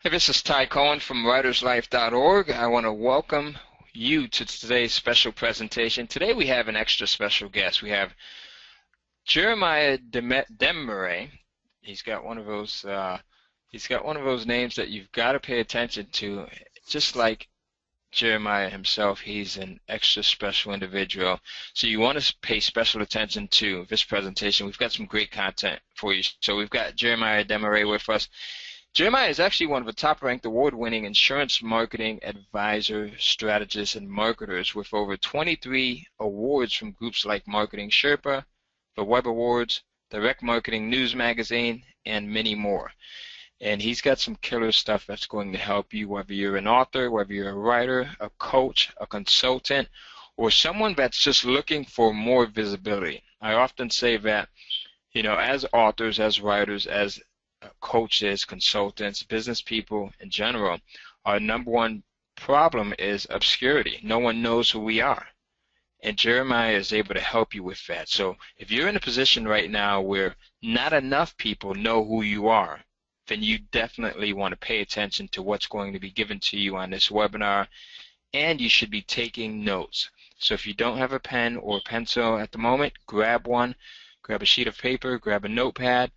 Hey, this is Ty Cohen from writerslife.org. I want to welcome you to today's special presentation. Today we have an extra special guest. We have Jeremiah Desmarais. He's got one of those names that you've got to pay attention to. Just like Jeremiah himself, he's an extra special individual. So you want to pay special attention to this presentation. We've got some great content for you. So we've got Jeremiah Desmarais with us. Jeremiah is actually one of the top-ranked award-winning insurance marketing advisor, strategists, and marketers with over 23 awards from groups like Marketing Sherpa, the Web Awards, Direct Marketing News Magazine, and many more. And he's got some killer stuff that's going to help you, whether you're an author, whether you're a writer, a coach, a consultant, or someone that's just looking for more visibility. I often say that, as authors, as writers, as coaches, consultants, business people in general, our number one problem is obscurity. No one knows who we are. And Jeremiah is able to help you with that. So if you're in a position right now where not enough people know who you are, then you definitely want to pay attention to what's going to be given to you on this webinar, and you should be taking notes. So if you don't have a pen or pencil at the moment, grab one, grab a sheet of paper, grab a notepad,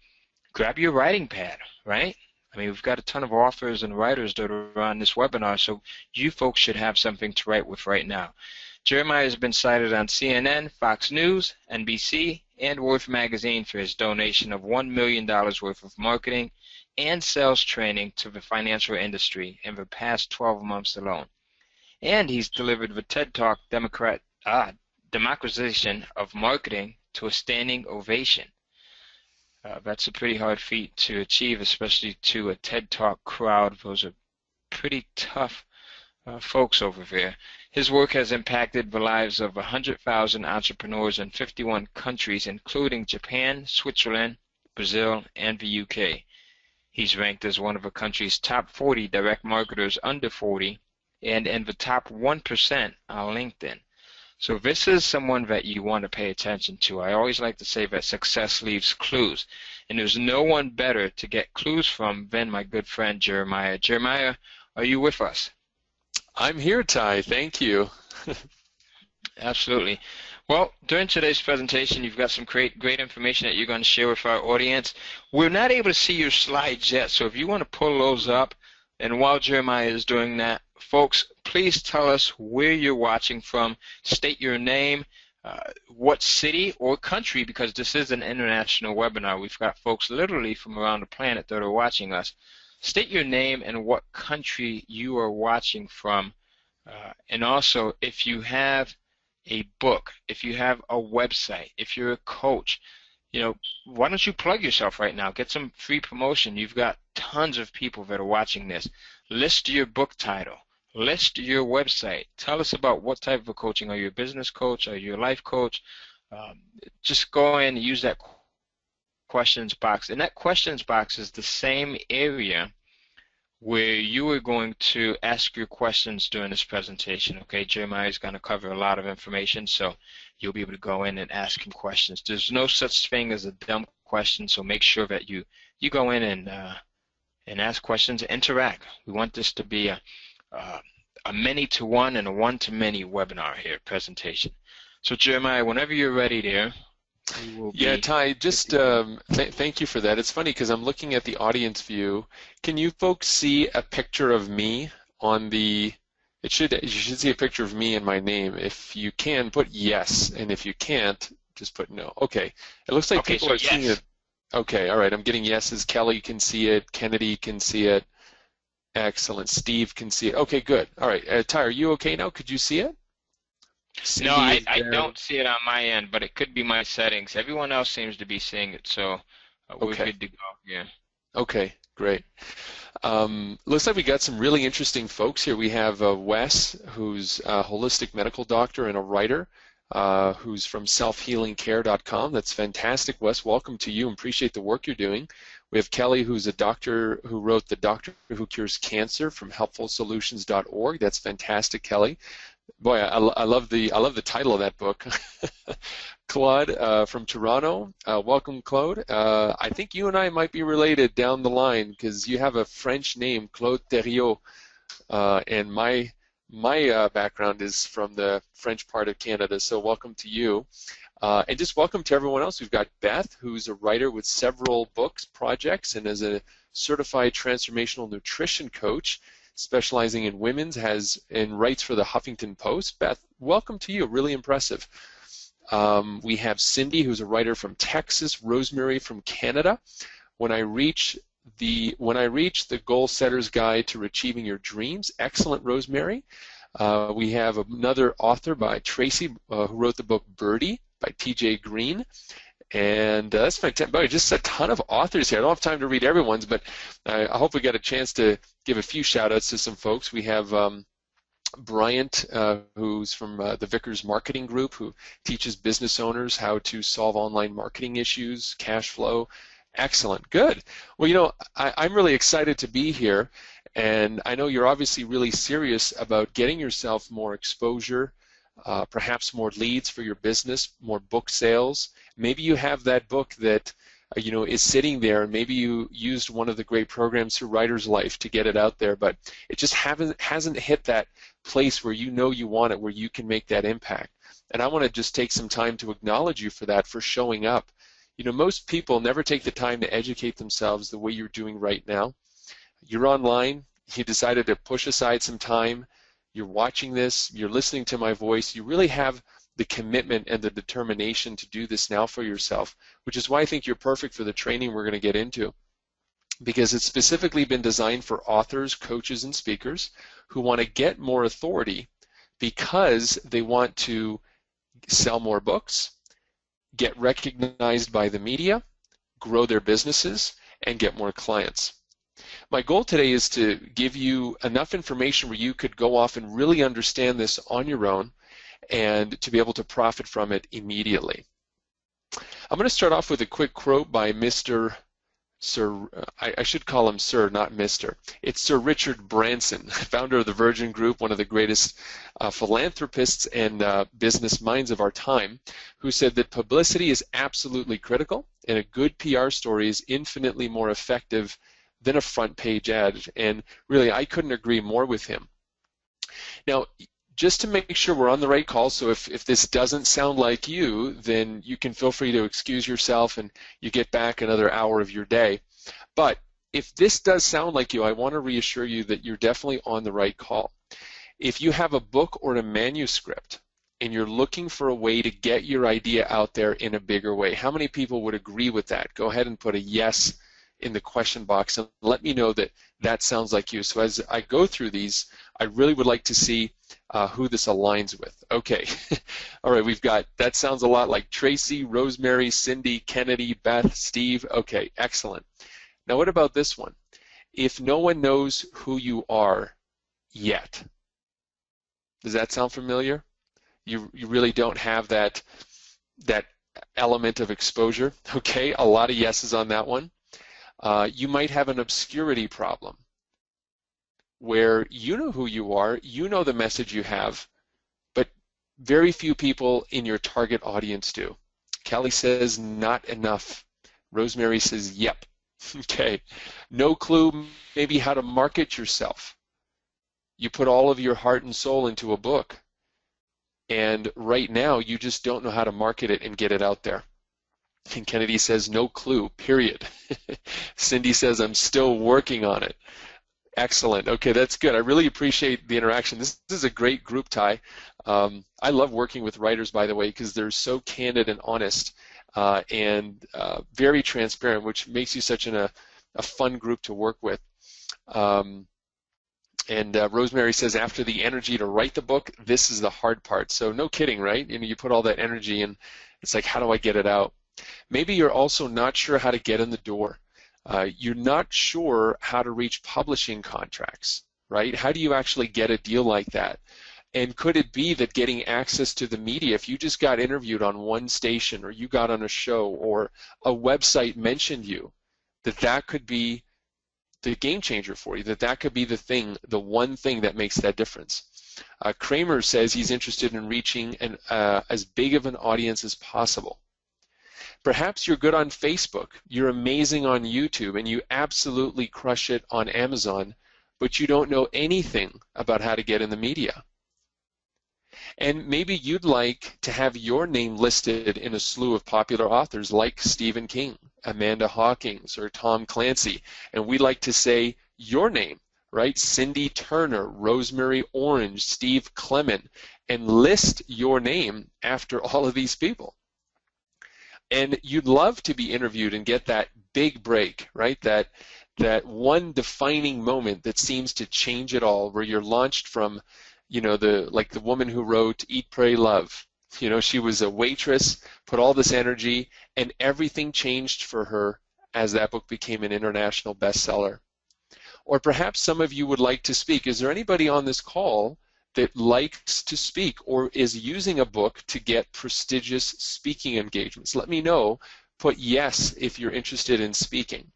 grab your writing pad, right? I mean, we've got a ton of authors and writers that are on this webinar, so you folks should have something to write with right now. Jeremiah has been cited on CNN, Fox News, NBC, and Worth Magazine for his donation of $1 million worth of marketing and sales training to the financial industry in the past 12 months alone. And he's delivered the TED Talk Democratization of Marketing to a standing ovation. That's a pretty hard feat to achieve, especially to a TED Talk crowd. Those are pretty tough folks over there. His work has impacted the lives of 100,000 entrepreneurs in 51 countries, including Japan, Switzerland, Brazil, and the UK. He's ranked as one of the country's top 40 direct marketers under 40 and in the top 1% on LinkedIn. So this is someone that you want to pay attention to. I always like to say that success leaves clues, and there's no one better to get clues from than my good friend Jeremiah. Jeremiah, are you with us? I'm here, Ty. Thank you. Absolutely. Well, during today's presentation, you've got some great information that you're going to share with our audience. We're not able to see your slides yet, so if you want to pull those up, and while Jeremiah is doing that, folks, please tell us where you're watching from. State your name, what city or country, because this is an international webinar. We've got folks literally from around the planet that are watching us. State your name and what country you are watching from. And also, if you have a book, if you have a website, if you're a coach, why don't you plug yourself right now? Get some free promotion. You've got tons of people that are watching this. List your book title. List your website. Tell us about what type of coaching. Are you a business coach? Are you a life coach? Just go in and use that questions box. And that questions box is the same area where you are going to ask your questions during this presentation. Okay, Jeremiah is going to cover a lot of information, so you'll be able to go in and ask him questions. There's no such thing as a dumb question, so make sure that you go in and ask questions, interact. We want this to be a many-to-one and a one-to-many webinar here, presentation. So Jeremiah, whenever you're ready there, yeah, Ty, just thank you for that. It's funny because I'm looking at the audience view. Can you folks see a picture of me on the, you should see a picture of me and my name. If you can, put yes, and if you can't, just put no. Okay, it looks like people are seeing it. Okay, all right, I'm getting yeses. Kelly can see it. Kennedy can see it. Excellent. Steve can see it. Okay, good. All right, Ty, are you okay now? Could you see it? No, I don't see it on my end, but it could be my settings. Everyone else seems to be seeing it, so we're good to go. Yeah. Okay, great. Looks like we got some really interesting folks here. We have Wes, who's a holistic medical doctor and a writer, who's from selfhealingcare.com. That's fantastic, Wes. Welcome to you and appreciate the work you're doing. We have Kelly, who's a doctor who wrote The Doctor Who Cures Cancer from helpfulsolutions.org. That's fantastic, Kelly. Boy, I love the title of that book. Claude from Toronto. Welcome, Claude. I think you and I might be related down the line because you have a French name, Claude Thériault, and my background is from the French part of Canada. So welcome to you, and just welcome to everyone else. We've got Beth, who's a writer with several books, projects, and is a certified transformational nutrition coach, specializing in women's, and writes for the Huffington Post. Beth, welcome to you. Really impressive. We have Cindy, who's a writer from Texas. Rosemary from Canada. When I reach the Goal Setter's Guide to Achieving Your Dreams. Excellent, Rosemary. We have another author by Tracy, who wrote the book Birdie by T.J. Green. And that's fantastic. Just a ton of authors here. I don't have time to read everyone's, but I hope we got a chance to give a few shout-outs to some folks. We have Bryant, who's from the Vickers Marketing Group, who teaches business owners how to solve online marketing issues, cash flow. Excellent. Good. Well, I'm really excited to be here, and I know you're obviously really serious about getting yourself more exposure, perhaps more leads for your business, more book sales. Maybe you have that book that is sitting there, and maybe you used one of the great programs through Writer's Life to get it out there, but it just hasn't hit that place where you want it, where you can make that impact. And I want to just take some time to acknowledge you for that, for showing up. Most people never take the time to educate themselves the way you're doing right now. You're online, you decided to push aside some time, you're watching this, you're listening to my voice, you really have the commitment and the determination to do this now for yourself, which is why I think you're perfect for the training we're going to get into, because it's specifically been designed for authors, coaches, and speakers who want to get more authority because they want to sell more books, get recognized by the media, grow their businesses, and get more clients. My goal today is to give you enough information where you could go off and really understand this on your own and to be able to profit from it immediately. I'm going to start off with a quick quote by Mr. Sir, I should call him Sir, not Mr. It's Sir Richard Branson, founder of the Virgin Group, one of the greatest philanthropists and business minds of our time, who said that publicity is absolutely critical, and a good PR story is infinitely more effective than a front page ad. And really, I couldn't agree more with him. Now, just to make sure we're on the right call, so if this doesn't sound like you, then you can feel free to excuse yourself and you get back another hour of your day. But if this does sound like you, I want to reassure you that you're definitely on the right call. If you have a book or a manuscript and you're looking for a way to get your idea out there in a bigger way, how many people would agree with that? Go ahead and put a yes in the question box and let me know that that sounds like you. So as I go through these, I really would like to see who this aligns with. Okay. All right, we've got, that sounds a lot like Tracy, Rosemary, Cindy, Kennedy, Beth, Steve. Okay, excellent. Now what about this one? If no one knows who you are yet. Does that sound familiar? You really don't have that element of exposure. Okay, a lot of yeses on that one. You might have an obscurity problem where you know who you are, you know the message you have, but very few people in your target audience do. Kelly says not enough. Rosemary says yep. Okay. No clue maybe how to market yourself. You put all of your heart and soul into a book, and right now you just don't know how to market it and get it out there. And Kennedy says no clue, period. Cindy says I'm still working on it. Excellent. Okay, that's good. I really appreciate the interaction. This is a great group, Ty. I love working with writers, by the way, because they're so candid and honest and very transparent, which makes you such a fun group to work with. And Rosemary says, after the energy to write the book, this is the hard part. So no kidding, right? You put all that energy in. It's like, how do I get it out? Maybe you're also not sure how to get in the door. You're not sure how to reach publishing contracts, right? How do you actually get a deal like that? And could it be that getting access to the media, if you just got interviewed on one station or you got on a show or a website mentioned you, that could be the game changer for you, that could be the thing, the one thing that makes that difference. Kramer says he's interested in reaching as big of an audience as possible. Perhaps you're good on Facebook, you're amazing on YouTube, and you absolutely crush it on Amazon, but you don't know anything about how to get in the media. And maybe you'd like to have your name listed in a slew of popular authors like Stephen King, Amanda Hawkins, or Tom Clancy, and we'd like to say your name, right? Cindy Turner, Rosemary Orange, Steve Clement, and list your name after all of these people. And you'd love to be interviewed and get that big break, right? That one defining moment that seems to change it all, where you're launched from, like the woman who wrote Eat, Pray, Love. She was a waitress, put all this energy, and everything changed for her as that book became an international bestseller. Or perhaps some of you would like to speak. Is there anybody on this call that likes to speak or is using a book to get prestigious speaking engagements? Let me know. Put yes if you're interested in speaking,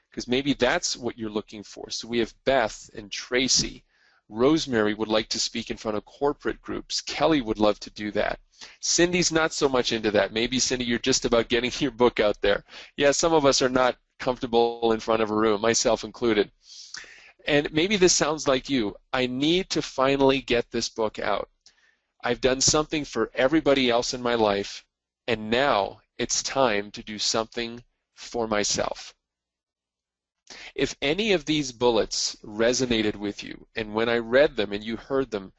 because maybe that's what you're looking for. So we have Beth and Tracy. Rosemary would like to speak in front of corporate groups. Kelly would love to do that. Cindy's not so much into that. Maybe, Cindy, you're just about getting your book out there. Yeah, some of us are not comfortable in front of a room, myself included. And maybe this sounds like you. I need to finally get this book out. I've done something for everybody else in my life, and now it's time to do something for myself. If any of these bullets resonated with you, and when I read them and you heard them,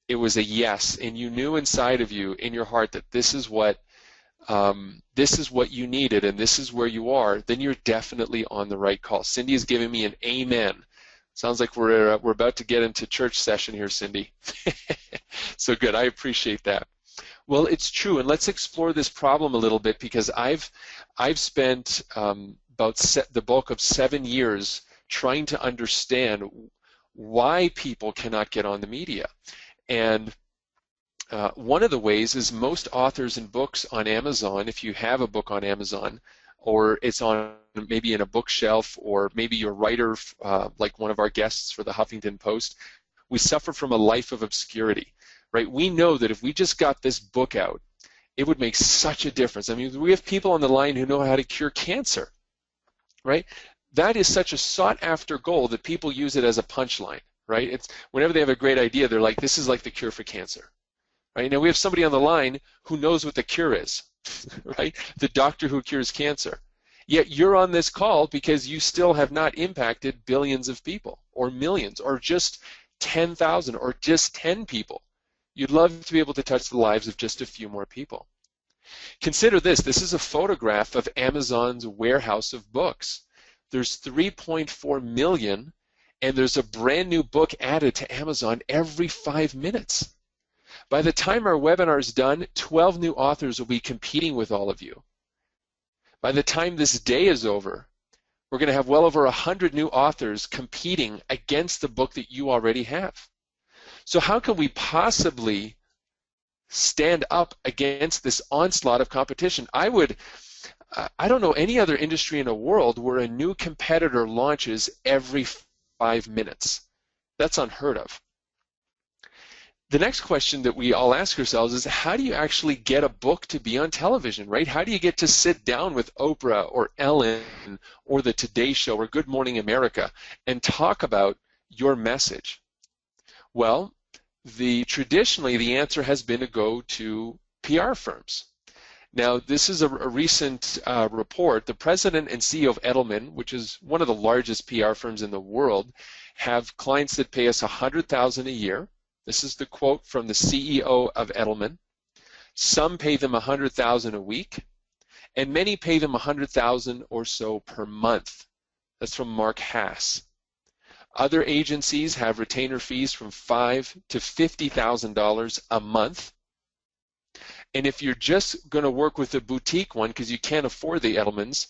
it was a yes, and you knew inside of you, in your heart, that this is what you needed and this is where you are, then you're definitely on the right call. Cindy is giving me an amen. Sounds like we're about to get into church session here, Cindy. So good, I appreciate that. Well, it's true, and let's explore this problem a little bit, because I've spent the bulk of 7 years trying to understand why people cannot get on the media. And one of the ways is most authors and books on Amazon, if you have a book on Amazon, or it's on maybe in a bookshelf, or maybe you're a writer like one of our guests for the Huffington Post, we suffer from a life of obscurity, right? We know that if we just got this book out, it would make such a difference. I mean, we have people on the line who know how to cure cancer, right? That is such a sought-after goal that people use it as a punchline, right? It's whenever they have a great idea, they're like, this is like the cure for cancer, right? Now we have somebody on the line who knows what the cure is, right? The doctor who cures cancer. Yet you're on this call because you still have not impacted billions of people, or millions, or just 10,000, or just 10 people. You'd love to be able to touch the lives of just a few more people. Consider this. This is a photograph of Amazon's warehouse of books. There's 3.4 million, and there's a brand new book added to Amazon every 5 minutes. By the time our webinar is done, 12 new authors will be competing with all of you. By the time this day is over, we're going to have well over 100 new authors competing against the book that you already have. So how can we possibly stand up against this onslaught of competition? I don't know any other industry in the world where a new competitor launches every 5 minutes. That's unheard of. The next question that we all ask ourselves is, how do you actually get a book to be on television, right? How do you get to sit down with Oprah or Ellen or the Today Show or Good Morning America and talk about your message? Well, traditionally the answer has been to go to PR firms. Now, this is a recent report. The president and CEO of Edelman, which is one of the largest PR firms in the world, have clients that pay us $100,000 a year. This is the quote from the CEO of Edelman. Some pay them $100,000 a week, and many pay them $100,000 or so per month. That's from Mark Haas. Other agencies have retainer fees from $5,000 to $50,000 a month. And if you're just going to work with a boutique one because you can't afford the Edelmans,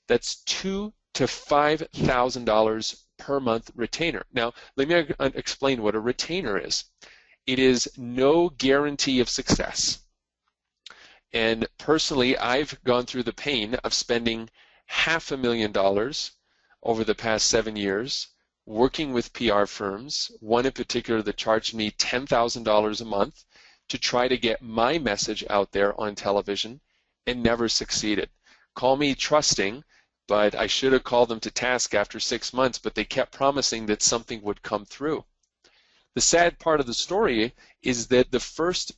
that's $2,000 to $5,000 per month retainer. Now, let me explain what a retainer is. It is no guarantee of success. And personally, I've gone through the pain of spending $500,000 over the past 7 years, working with PR firms, one in particular that charged me $10,000 a month to try to get my message out there on television, and never succeeded. Call me trusting, but I should have called them to task after 6 months, but they kept promising that something would come through. The sad part of the story is that the first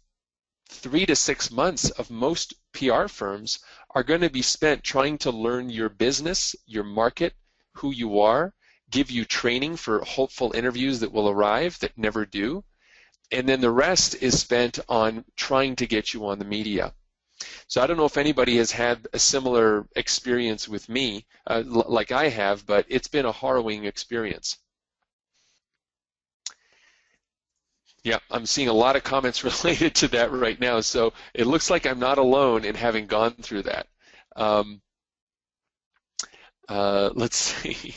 3 to 6 months of most PR firms are going to be spent trying to learn your business, your market, who you are, give you training for hopeful interviews that will arrive that never do, and then the rest is spent on trying to get you on the media. So I don't know if anybody has had a similar experience with me, like I have, but it's been a harrowing experience. Yeah, I'm seeing a lot of comments related to that right now, so it looks like I'm not alone in having gone through that. Let's see.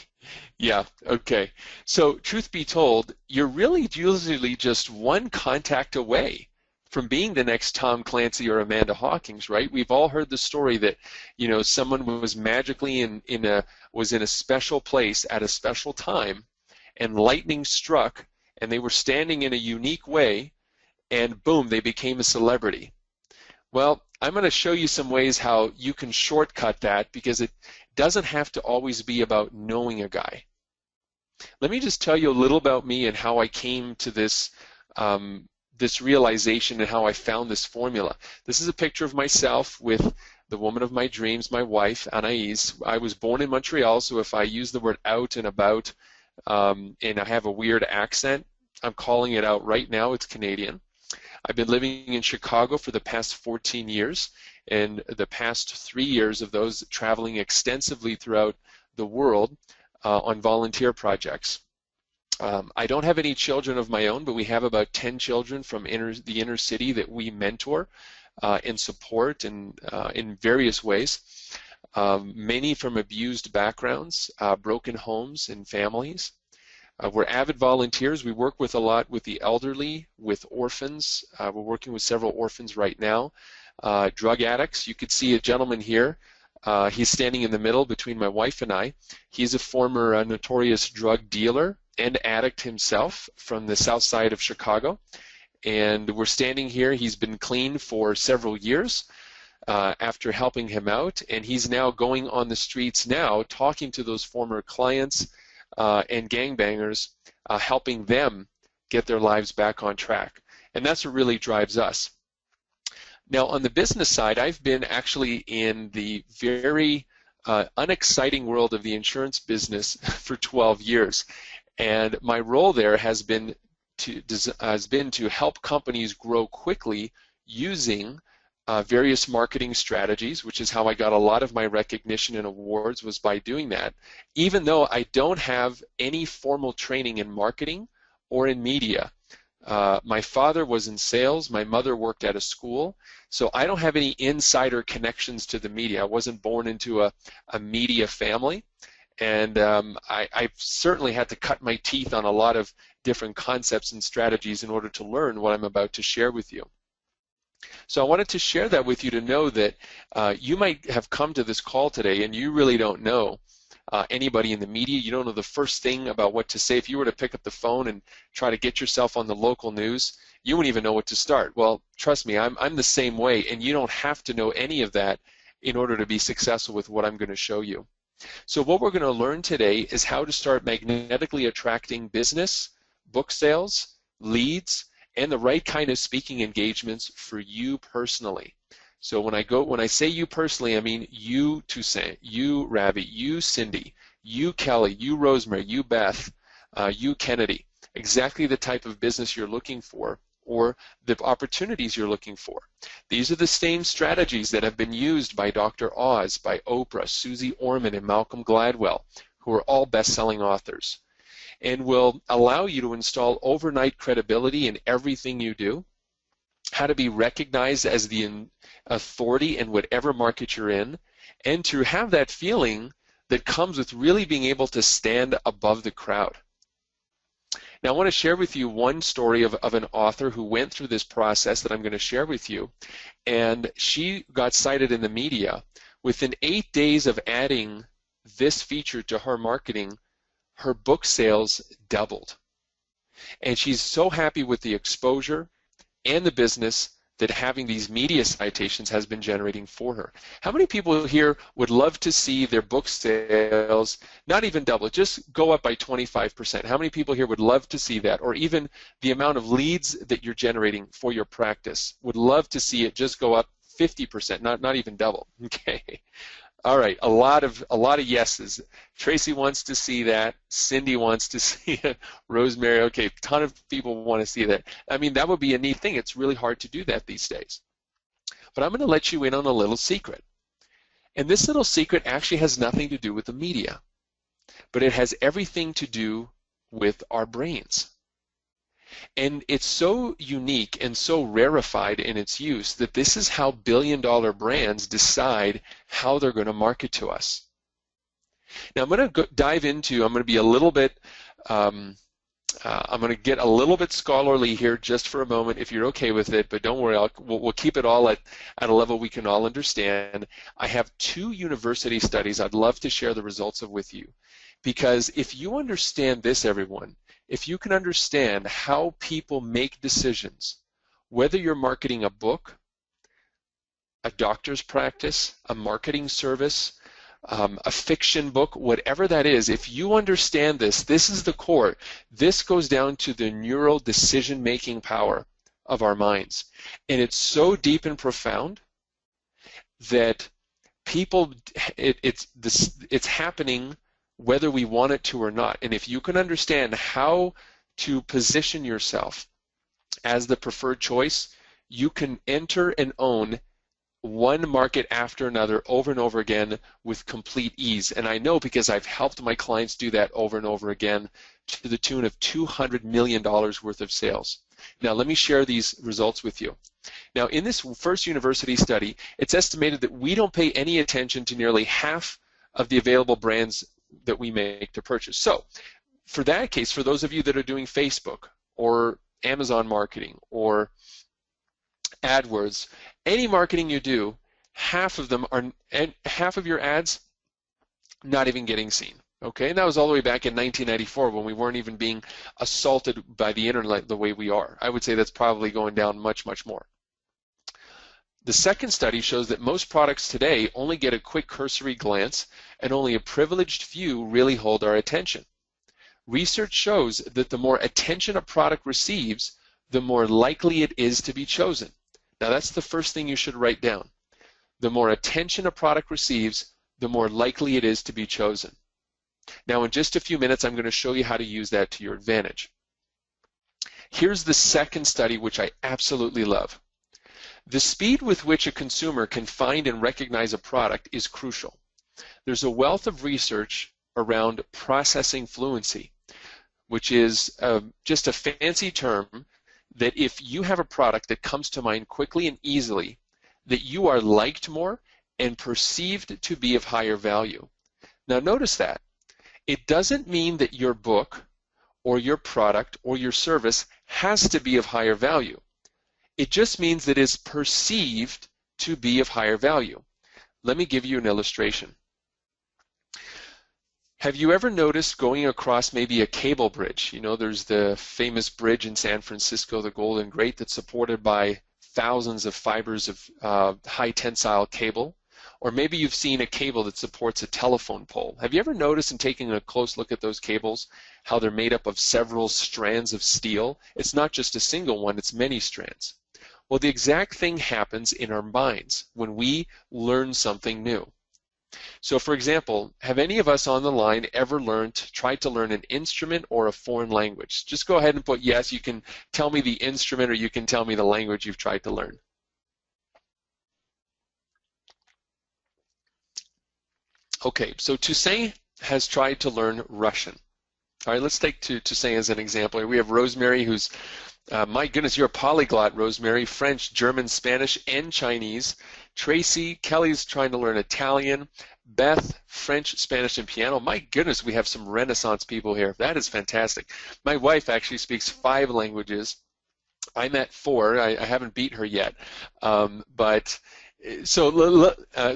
Yeah, okay. So truth be told, you're really usually just one contact away from being the next Tom Clancy or Amanda Hawkins, right? We've all heard the story that, someone was magically in a special place at a special time, and lightning struck, and they were standing in a unique way, and boom, they became a celebrity. Well, I'm going to show you some ways how you can shortcut that, because it doesn't have to always be about knowing a guy. Let me just tell you a little about me and how I came to this this realization and how I found this formula. This is a picture of myself with the woman of my dreams, my wife, Anaïs. I was born in Montreal, so if I use the word out and about and I have a weird accent, I'm calling it out right now. It's Canadian. I've been living in Chicago for the past 14 years, and the past 3 years of those traveling extensively throughout the world on volunteer projects. I don't have any children of my own, but we have about 10 children from the inner city that we mentor and support in various ways. Many from abused backgrounds, broken homes and families. We're avid volunteers. We work with a lot with the elderly, with orphans. We're working with several orphans right now. Drug addicts. You could see a gentleman here. He's standing in the middle between my wife and I. He's a former notorious drug dealer and addict himself from the south side of Chicago. And we're standing here. He's been clean for several years after helping him out. And he's now going on the streets now, talking to those former clients and gangbangers, helping them get their lives back on track. And that's what really drives us. Now, on the business side, I've been actually in the very unexciting world of the insurance business for 12 years. And my role there has been to help companies grow quickly using various marketing strategies, which is how I got a lot of my recognition and awards, was by doing that. Even though I don't have any formal training in marketing or in media. My father was in sales, my mother worked at a school, so I don't have any insider connections to the media. I wasn't born into a media family, and I've certainly had to cut my teeth on a lot of different concepts and strategies in order to learn what I'm about to share with you. So I wanted to share that with you to know that you might have come to this call today and you really don't know anybody in the media. You don't know the first thing about what to say. If you were to pick up the phone and try to get yourself on the local news, you wouldn't even know what to start. Well, trust me, I'm the same way, and you don't have to know any of that in order to be successful with what I'm going to show you. So what we're going to learn today is how to start magnetically attracting business, book sales, leads, and the right kind of speaking engagements for you personally. So when I say you personally, I mean you, Toussaint, you, Ravi, you, Cindy, you, Kelly, you, Rosemary, you, Beth, you, Kennedy. Exactly the type of business you're looking for, or the opportunities you're looking for. These are the same strategies that have been used by Dr. Oz, by Oprah, Susie Orman, and Malcolm Gladwell, who are all best-selling authors, and will allow you to install overnight credibility in everything you do, how to be recognized as the authority in whatever market you're in, and to have that feeling that comes with really being able to stand above the crowd. Now I want to share with you one story of an author who went through this process that I'm going to share with you, and she got cited in the media. Within 8 days of adding this feature to her marketing, her book sales doubled. And she's so happy with the exposure and the business that having these media citations has been generating for her. How many people here would love to see their book sales not even double, just go up by 25%? How many people here would love to see that? Or even the amount of leads that you're generating for your practice, would love to see it just go up 50%, not even double. Okay. All right, a lot of yeses. Tracy wants to see that. Cindy wants to see it. Rosemary, okay, a ton of people want to see that. I mean, that would be a neat thing. It's really hard to do that these days. But I'm going to let you in on a little secret. And this little secret actually has nothing to do with the media, but it has everything to do with our brains. And it's so unique and so rarefied in its use that this is how billion-dollar brands decide how they're going to market to us. Now I'm going to dive into, I'm going to be a little bit, I'm going to get a little bit scholarly here just for a moment if you're okay with it, but don't worry, we'll keep it all at a level we can all understand. I have 2 university studies I'd love to share the results of with you, because if you understand this, everyone, if you can understand how people make decisions, whether you're marketing a book, a doctor's practice, a marketing service, a fiction book, whatever that is, if you understand this, this is the core. This goes down to the neural decision-making power of our minds. And it's so deep and profound that people, it's happening whether we want it to or not. And if you can understand how to position yourself as the preferred choice, you can enter and own one market after another over and over again with complete ease. And I know because I've helped my clients do that over and over again to the tune of $200 million worth of sales. Now let me share these results with you. Now in this first university study, it's estimated that we don't pay any attention to nearly half of the available brands that we make to purchase. So for that case, for those of you that are doing Facebook or Amazon marketing or AdWords, any marketing you do, half of your ads not even getting seen. Okay, and that was all the way back in 1994 when we weren't even being assaulted by the internet the way we are. I would say that's probably going down much, much more. The second study shows that most products today only get a quick cursory glance and only a privileged few really hold our attention. Research shows that the more attention a product receives, the more likely it is to be chosen. Now that's the first thing you should write down. The more attention a product receives, the more likely it is to be chosen. Now in just a few minutes I'm going to show you how to use that to your advantage. Here's the second study, which I absolutely love. The speed with which a consumer can find and recognize a product is crucial. There's a wealth of research around processing fluency, which is just a fancy term that if you have a product that comes to mind quickly and easily, that you are liked more and perceived to be of higher value. Now notice that. It doesn't mean that your book or your product or your service has to be of higher value. It just means that it's perceived to be of higher value. Let me give you an illustration. Have you ever noticed going across maybe a cable bridge? You know, there's the famous bridge in San Francisco, the Golden Gate, that's supported by thousands of fibers of high tensile cable. Or maybe you've seen a cable that supports a telephone pole. Have you ever noticed in taking a close look at those cables how they're made up of several strands of steel? It's not just a single one, it's many strands. Well, the exact thing happens in our minds when we learn something new. So for example, have any of us on the line ever tried to learn an instrument or a foreign language? Just go ahead and put yes. You can tell me the instrument or you can tell me the language you've tried to learn. Okay, so Toussaint has tried to learn Russian. All right, let's take Toussaint as an example. We have Rosemary, who's, my goodness, you're a polyglot, Rosemary, French, German, Spanish, and Chinese. Tracy, Kelly's trying to learn Italian. Beth, French, Spanish, and piano. My goodness, we have some Renaissance people here. That is fantastic. My wife actually speaks 5 languages. I'm at 4. I haven't beat her yet. But So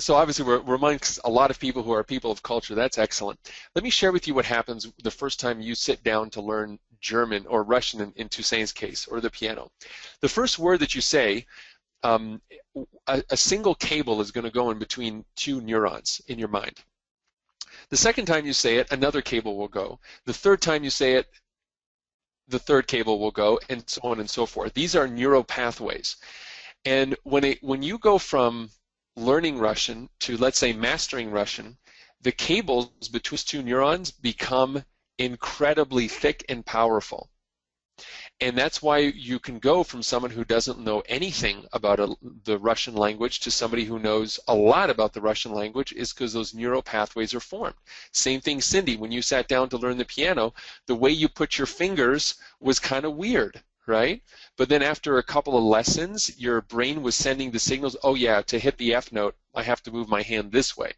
obviously we're amongst a lot of people who are people of culture. That's excellent. Let me share with you what happens the first time you sit down to learn German or Russian in Toussaint's case, or the piano. The first word that you say, a single cable is going to go in between two neurons in your mind. The second time you say it, another cable will go. The third time you say it, the third cable will go, and so on and so forth. These are neural pathways. And when you go from learning Russian to, let's say, mastering Russian, the cables between two neurons become incredibly thick and powerful. And that's why you can go from someone who doesn't know anything about the Russian language to somebody who knows a lot about the Russian language, is because those neural pathways are formed. Same thing, Cindy, when you sat down to learn the piano, the way you put your fingers was kind of weird, right? But then after a couple of lessons, your brain was sending the signals, oh yeah, to hit the F note, I have to move my hand this way.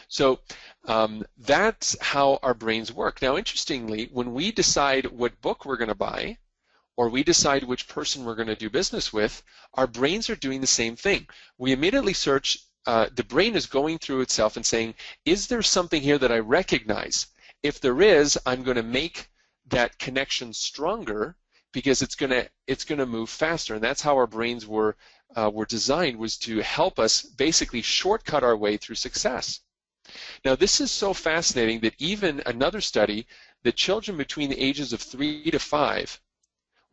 So that's how our brains work. Now, interestingly, when we decide what book we're going to buy, or we decide which person we're going to do business with, our brains are doing the same thing. We immediately search, the brain is going through itself and saying, is there something here that I recognize? If there is, I'm going to make that connection stronger, because it's going to move faster. And that's how our brains were designed, was to help us basically shortcut our way through success. Now, this is so fascinating that even another study, that children between the ages of 3 to 5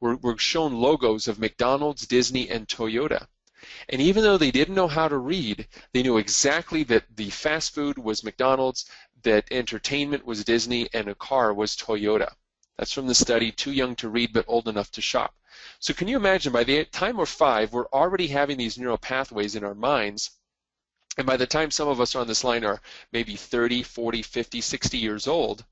were shown logos of McDonald's, Disney, and Toyota. And even though they didn't know how to read, they knew exactly that the fast food was McDonald's, that entertainment was Disney, and a car was Toyota. That's from the study, Too Young to Read but Old Enough to Shop. So can you imagine, by the time we're 5, we're already having these neural pathways in our minds. And by the time some of us on this line are maybe 30, 40, 50, 60 years old,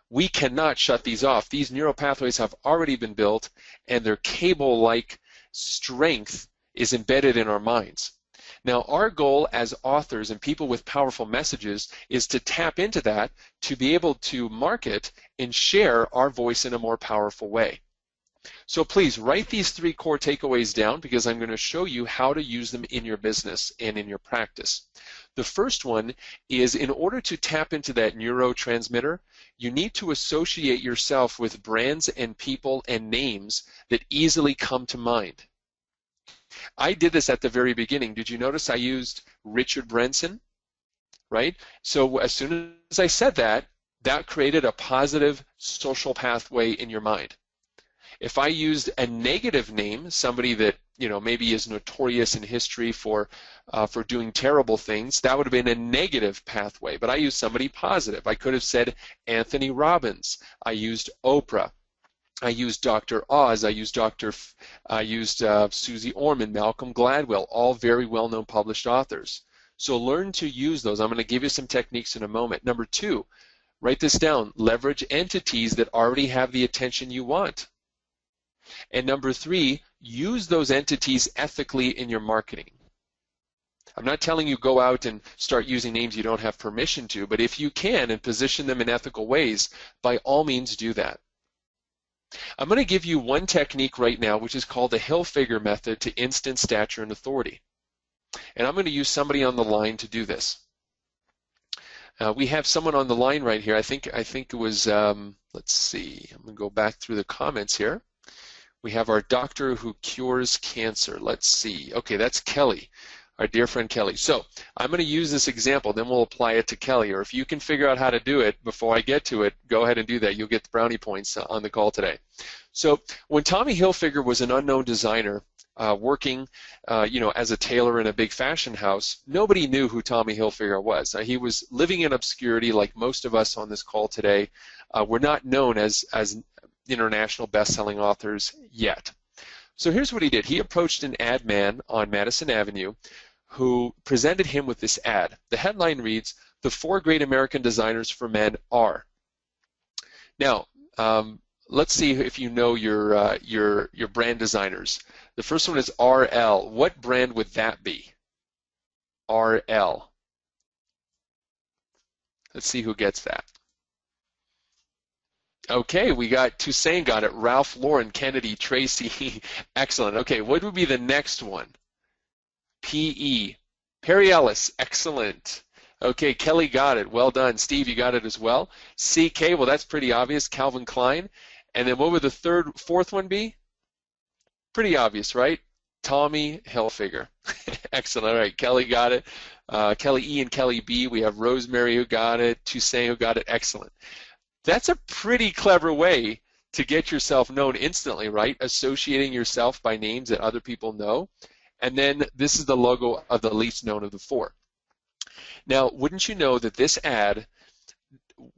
we cannot shut these off. These neural pathways have already been built, and their cable-like strength is embedded in our minds. Now, our goal as authors and people with powerful messages is to tap into that, to be able to market and share our voice in a more powerful way. So please write these 3 core takeaways down, because I'm going to show you how to use them in your business and in your practice. The first one is, in order to tap into that neurotransmitter, you need to associate yourself with brands and people and names that easily come to mind. I did this at the very beginning. Did you notice I used Richard Branson? Right? So as soon as I said that, that created a positive social pathway in your mind. If I used a negative name, somebody that maybe is notorious in history for doing terrible things, that would have been a negative pathway. But I used somebody positive. I could have said Anthony Robbins. I used Oprah. I used Dr. Oz. I used Susie Orman, Malcolm Gladwell, all very well-known published authors. So learn to use those. I'm going to give you some techniques in a moment. Number 2, write this down. Leverage entities that already have the attention you want. And number 3, use those entities ethically in your marketing. I'm not telling you go out and start using names you don't have permission to, but if you can and position them in ethical ways, by all means do that. I'm going to give you one technique right now, which is called the Hilfiger method to instant stature and authority. And I'm going to use somebody on the line to do this. We have someone on the line right here. I think it was, let's see, I'm going to go back through the comments here. We have our doctor who cures cancer. Let's see. Okay, that's Kelly, our dear friend Kelly. So I'm going to use this example, then we'll apply it to Kelly. Or if you can figure out how to do it before I get to it, go ahead and do that. You'll get the brownie points on the call today. So when Tommy Hilfiger was an unknown designer working as a tailor in a big fashion house, nobody knew who Tommy Hilfiger was. He was living in obscurity like most of us on this call today. We're not known as international best-selling authors yet. So here's what he did. He approached an ad man on Madison Avenue who presented him with this ad. The headline reads, "The 4 great American designers for men are." Now, let's see if you know your brand designers. The first one is RL. What brand would that be? RL. Let's see who gets that. Okay, we got Toussaint got it. Ralph Lauren, Kennedy, Tracy. Excellent. Okay, what would be the next one? P-E. Perry Ellis, excellent. Okay, Kelly got it. Well done. Steve, you got it as well. C-K, well, that's pretty obvious. Calvin Klein. And then what would the fourth one be? Pretty obvious, right? Tommy Hilfiger. Excellent. All right, Kelly got it. Kelly E and Kelly B. We have Rosemary who got it. Toussaint who got it. Excellent. That's a pretty clever way to get yourself known instantly, right? Associating yourself by names that other people know. And then this is the logo of the least known of the four. Now, wouldn't you know that this ad,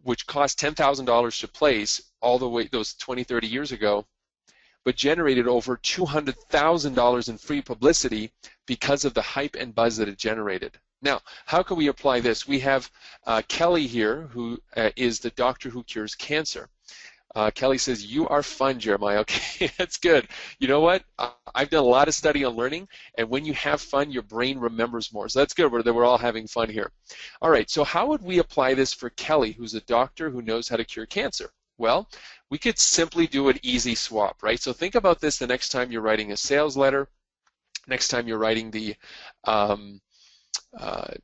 which cost $10,000 to place all the way those 20, 30 years ago, but generated over $200,000 in free publicity because of the hype and buzz that it generated. Now, how can we apply this? We have Kelly here, who is the doctor who cures cancer. Kelly says, you are fun, Jeremiah. Okay, that's good. You know what? I've done a lot of study on learning, and when you have fun, your brain remembers more. So that's good. We're all having fun here. All right, so how would we apply this for Kelly, who's a doctor who knows how to cure cancer? Well, we could simply do an easy swap, right? So think about this the next time you're writing a sales letter, next time you're writing the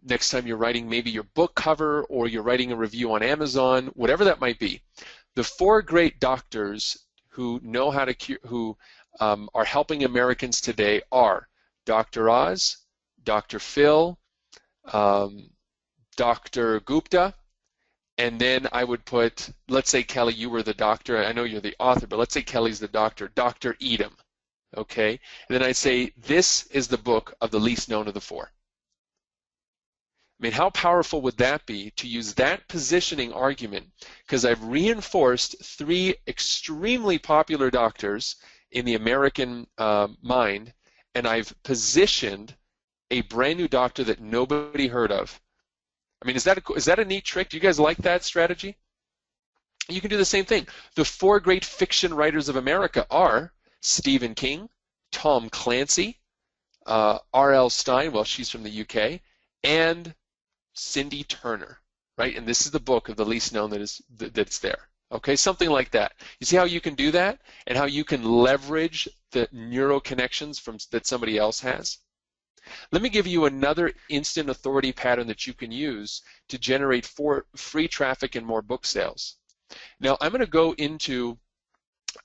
next time you're writing maybe your book cover, or you're writing a review on Amazon, whatever that might be. The four great doctors who know how to cure, who are helping Americans today are Dr. Oz, Dr. Phil, Dr. Gupta, and then I would put, let's say, Kelly, you were the doctor. I know you're the author, but let's say Kelly's the doctor, Dr. Edom. Okay? And then I'd say, this is the book of the least known of the four. I mean, how powerful would that be to use that positioning argument? Because I've reinforced three extremely popular doctors in the American mind, and I've positioned a brand new doctor that nobody heard of. I mean, is that a neat trick? Do you guys like that strategy? You can do the same thing. The four great fiction writers of America are Stephen King, Tom Clancy, R.L. Stein, well, she's from the UK, and Cindy Turner, right? And this is the book of the least known that's there. Okay, something like that. You see how you can do that, and how you can leverage the neural connections that somebody else has? Let me give you another instant authority pattern that you can use to generate free traffic and more book sales. Now, I'm going to go into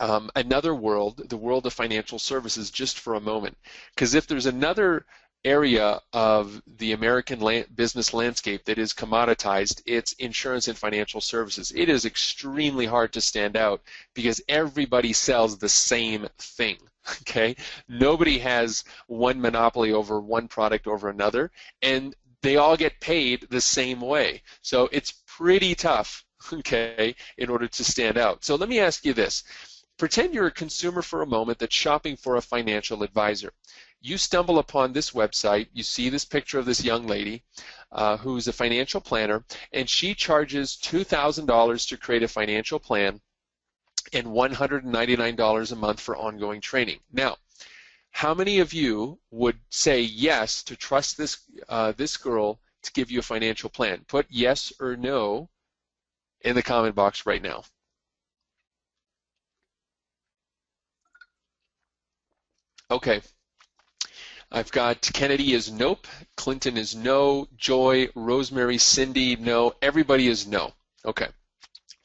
another world, the world of financial services, just for a moment, because if there's another area of the American business landscape that is commoditized, it's insurance and financial services. It is extremely hard to stand out because everybody sells the same thing. Okay, nobody has one monopoly over one product over another, and they all get paid the same way. So it's pretty tough, okay, in order to stand out. So let me ask you this. Pretend you're a consumer for a moment that's shopping for a financial advisor. You stumble upon this website, you see this picture of this young lady who's a financial planner, and she charges $2,000 to create a financial plan and $199 a month for ongoing training. Now, how many of you would say yes to trust this girl to give you a financial plan? Put yes or no in the comment box right now. Okay. I've got Kennedy is nope, Clinton is no, Joy, Rosemary, Cindy, no, everybody is no. Okay.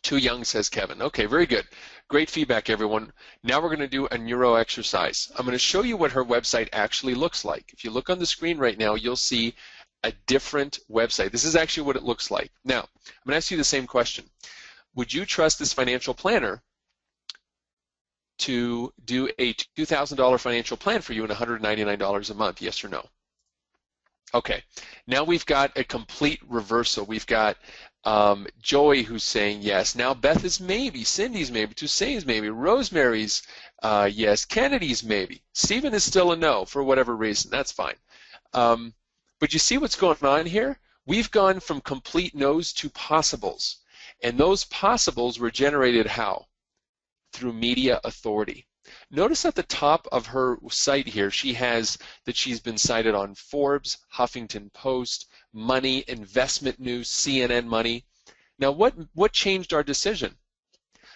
Too young, says Kevin. Okay, very good. Great feedback, everyone. Now we're going to do a neuro exercise. I'm going to show you what her website actually looks like. If you look on the screen right now, you'll see a different website. This is actually what it looks like. Now, I'm going to ask you the same question. Would you trust this financial planner to do a $2,000 financial plan for you and $199 a month, yes or no? Okay, now we've got a complete reversal. We've got Joey who's saying yes. Now Beth is maybe, Cindy's maybe, Toussaint's maybe, Rosemary's yes, Kennedy's maybe. Stephen is still a no for whatever reason. That's fine. But you see what's going on here? We've gone from complete no's to possibles. And those possibles were generated how? Through media authority. Notice at the top of her site here, she has that she's been cited on Forbes, Huffington Post, Money, Investment News, CNN Money. Now, what changed our decision?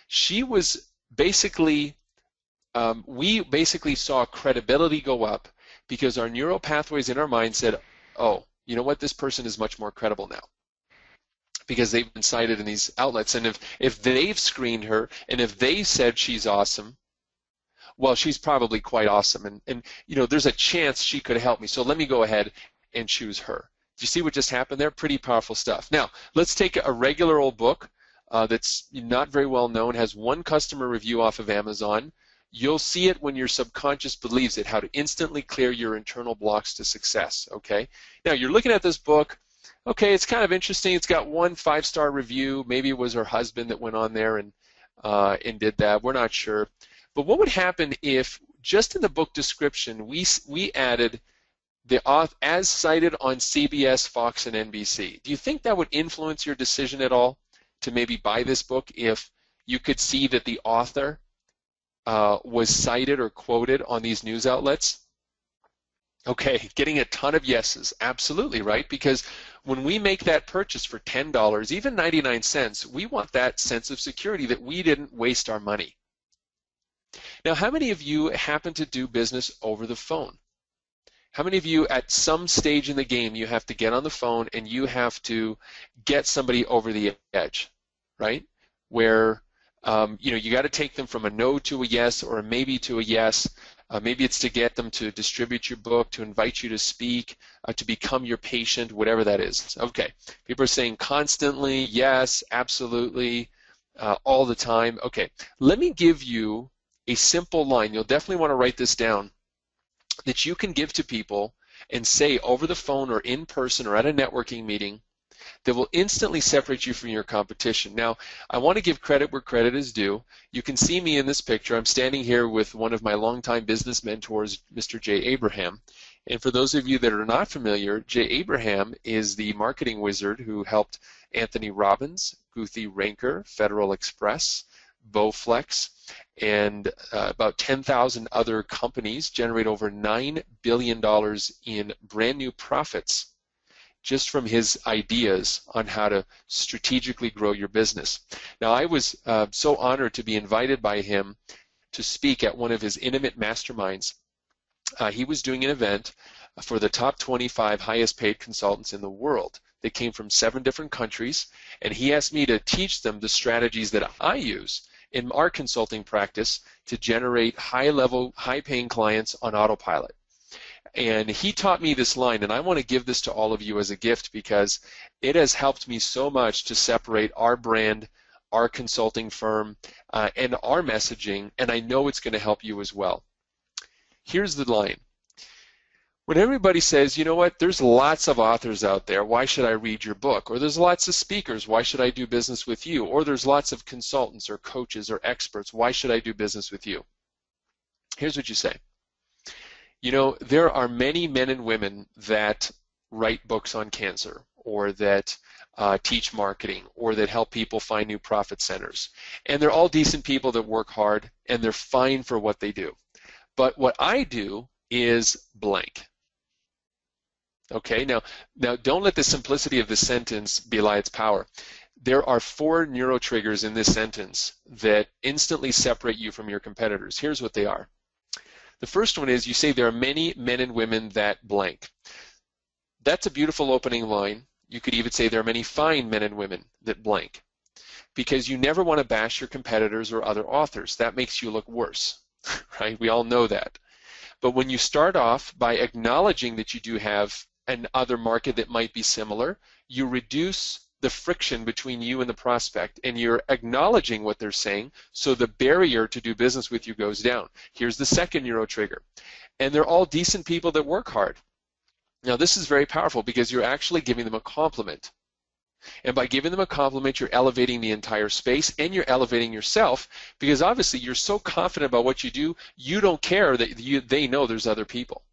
She was basically, we basically saw credibility go up because our neural pathways in our mind said, oh, you know what, this person is much more credible now because they've been cited in these outlets. And if they've screened her and if they said she's awesome, well, she's probably quite awesome. And you know, there's a chance she could help me. So let me go ahead and choose her. Do you see what just happened there? Pretty powerful stuff. Now, let's take a regular old book that's not very well known, has one customer review off of Amazon. You'll see it when your subconscious believes it, how to instantly clear your internal blocks to success, okay? Now, you're looking at this book. Okay, it's kind of interesting. It's got one 5-star review. Maybe it was her husband that went on there and did that. We're not sure. But what would happen if just in the book description we added the author as cited on CBS, Fox, and NBC? Do you think that would influence your decision at all to maybe buy this book if you could see that the author was cited or quoted on these news outlets? Okay, getting a ton of yeses. Absolutely, right? Because when we make that purchase for $10, even 99 cents, we want that sense of security that we didn't waste our money. Now, how many of you happen to do business over the phone? How many of you at some stage in the game you have to get on the phone and you have to get somebody over the edge, right? Where you know, you got to take them from a no to a yes or a maybe to a yes. Maybe it's to get them to distribute your book, to invite you to speak, to become your patient, whatever that is. Okay, people are saying constantly, yes, absolutely, all the time. Okay, let me give you a simple line. You'll definitely want to write this down, that you can give to people and say over the phone or in person or at a networking meeting that will instantly separate you from your competition. Now, I want to give credit where credit is due. You can see me in this picture. I'm standing here with one of my longtime business mentors, Mr. Jay Abraham. And for those of you that are not familiar, Jay Abraham is the marketing wizard who helped Anthony Robbins, Guthrie Ranker, Federal Express, Bowflex, and about 10,000 other companies generate over $9 billion in brand new profits just from his ideas on how to strategically grow your business. Now, I was so honored to be invited by him to speak at one of his intimate masterminds. He was doing an event for the top 25 highest paid consultants in the world. They came from 7 different countries, and he asked me to teach them the strategies that I use in our consulting practice to generate high-level, high-paying clients on autopilot. And he taught me this line, and I want to give this to all of you as a gift because it has helped me so much to separate our brand, our consulting firm, and our messaging, and I know it's going to help you as well. Here's the line. When everybody says, you know what, there's lots of authors out there, why should I read your book? Or there's lots of speakers, why should I do business with you? Or there's lots of consultants or coaches or experts, why should I do business with you? Here's what you say. You know, there are many men and women that write books on cancer or that teach marketing or that help people find new profit centers. And they're all decent people that work hard and they're fine for what they do. But what I do is blank. Okay, now don't let the simplicity of this sentence belie its power. There are 4 neurotriggers in this sentence that instantly separate you from your competitors. Here's what they are. The first one is you say there are many men and women that blank. That's a beautiful opening line. You could even say there are many fine men and women that blank, because you never want to bash your competitors or other authors. That makes you look worse, right? We all know that. But when you start off by acknowledging that you do have an other market that might be similar, you reduce the friction between you and the prospect, and you're acknowledging what they're saying, so the barrier to do business with you goes down. Here's the second neuro trigger. And they're all decent people that work hard. Now, this is very powerful because you're actually giving them a compliment. And by giving them a compliment, you're elevating the entire space and you're elevating yourself, because obviously you're so confident about what you do, you don't care that they know there's other people.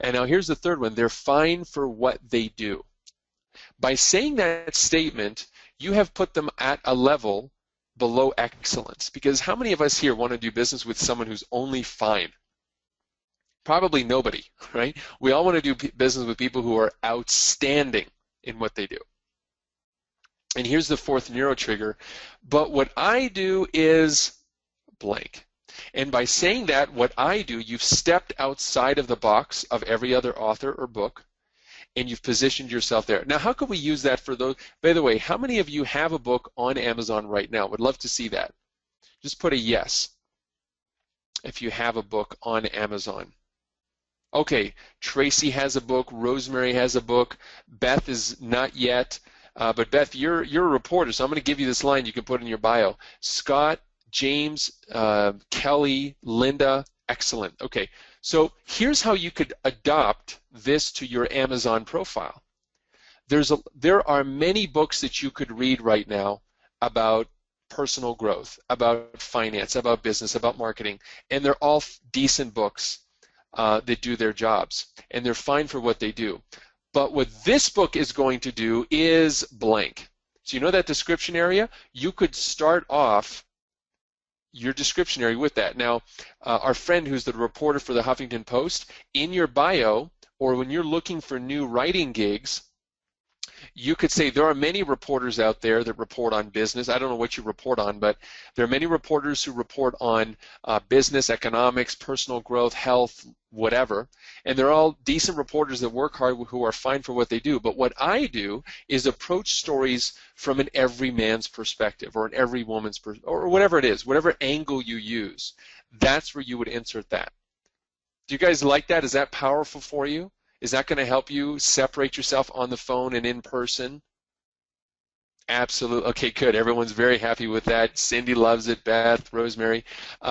And now here's the third one. They're fine for what they do. By saying that statement, you have put them at a level below excellence. Because how many of us here want to do business with someone who's only fine? Probably nobody, right? We all want to do business with people who are outstanding in what they do. And here's the fourth neuro trigger. But what I do is blank. And by saying that, what I do, you've stepped outside of the box of every other author or book, and you've positioned yourself there. Now, how can we use that for those? By the way, how many of you have a book on Amazon right now? Would love to see that. Just put a yes if you have a book on Amazon. Okay, Tracy has a book, Rosemary has a book, Beth is not yet, but Beth, you're a reporter, so I'm going to give you this line you can put in your bio. Scott, James, Kelly, Linda, excellent. Okay, so here's how you could adopt this to your Amazon profile. There are many books that you could read right now about personal growth, about finance, about business, about marketing, and they're all decent books that do their jobs, and they're fine for what they do. But what this book is going to do is blank. So you know that description area? You could start off your description area with that. Now, our friend who's the reporter for the Huffington Post, in your bio, or when you're looking for new writing gigs, you could say there are many reporters out there that report on business. I don't know what you report on, but there are many reporters who report on business, economics, personal growth, health, whatever. And they're all decent reporters that work hard who are fine for what they do. But what I do is approach stories from an every man's perspective or an every woman's perspective, or whatever it is, whatever angle you use. That's where you would insert that. Do you guys like that? Is that powerful for you? Is that going to help you separate yourself on the phone and in person? Absolutely. Okay, good. Everyone's very happy with that. Cindy loves it. Beth, Rosemary.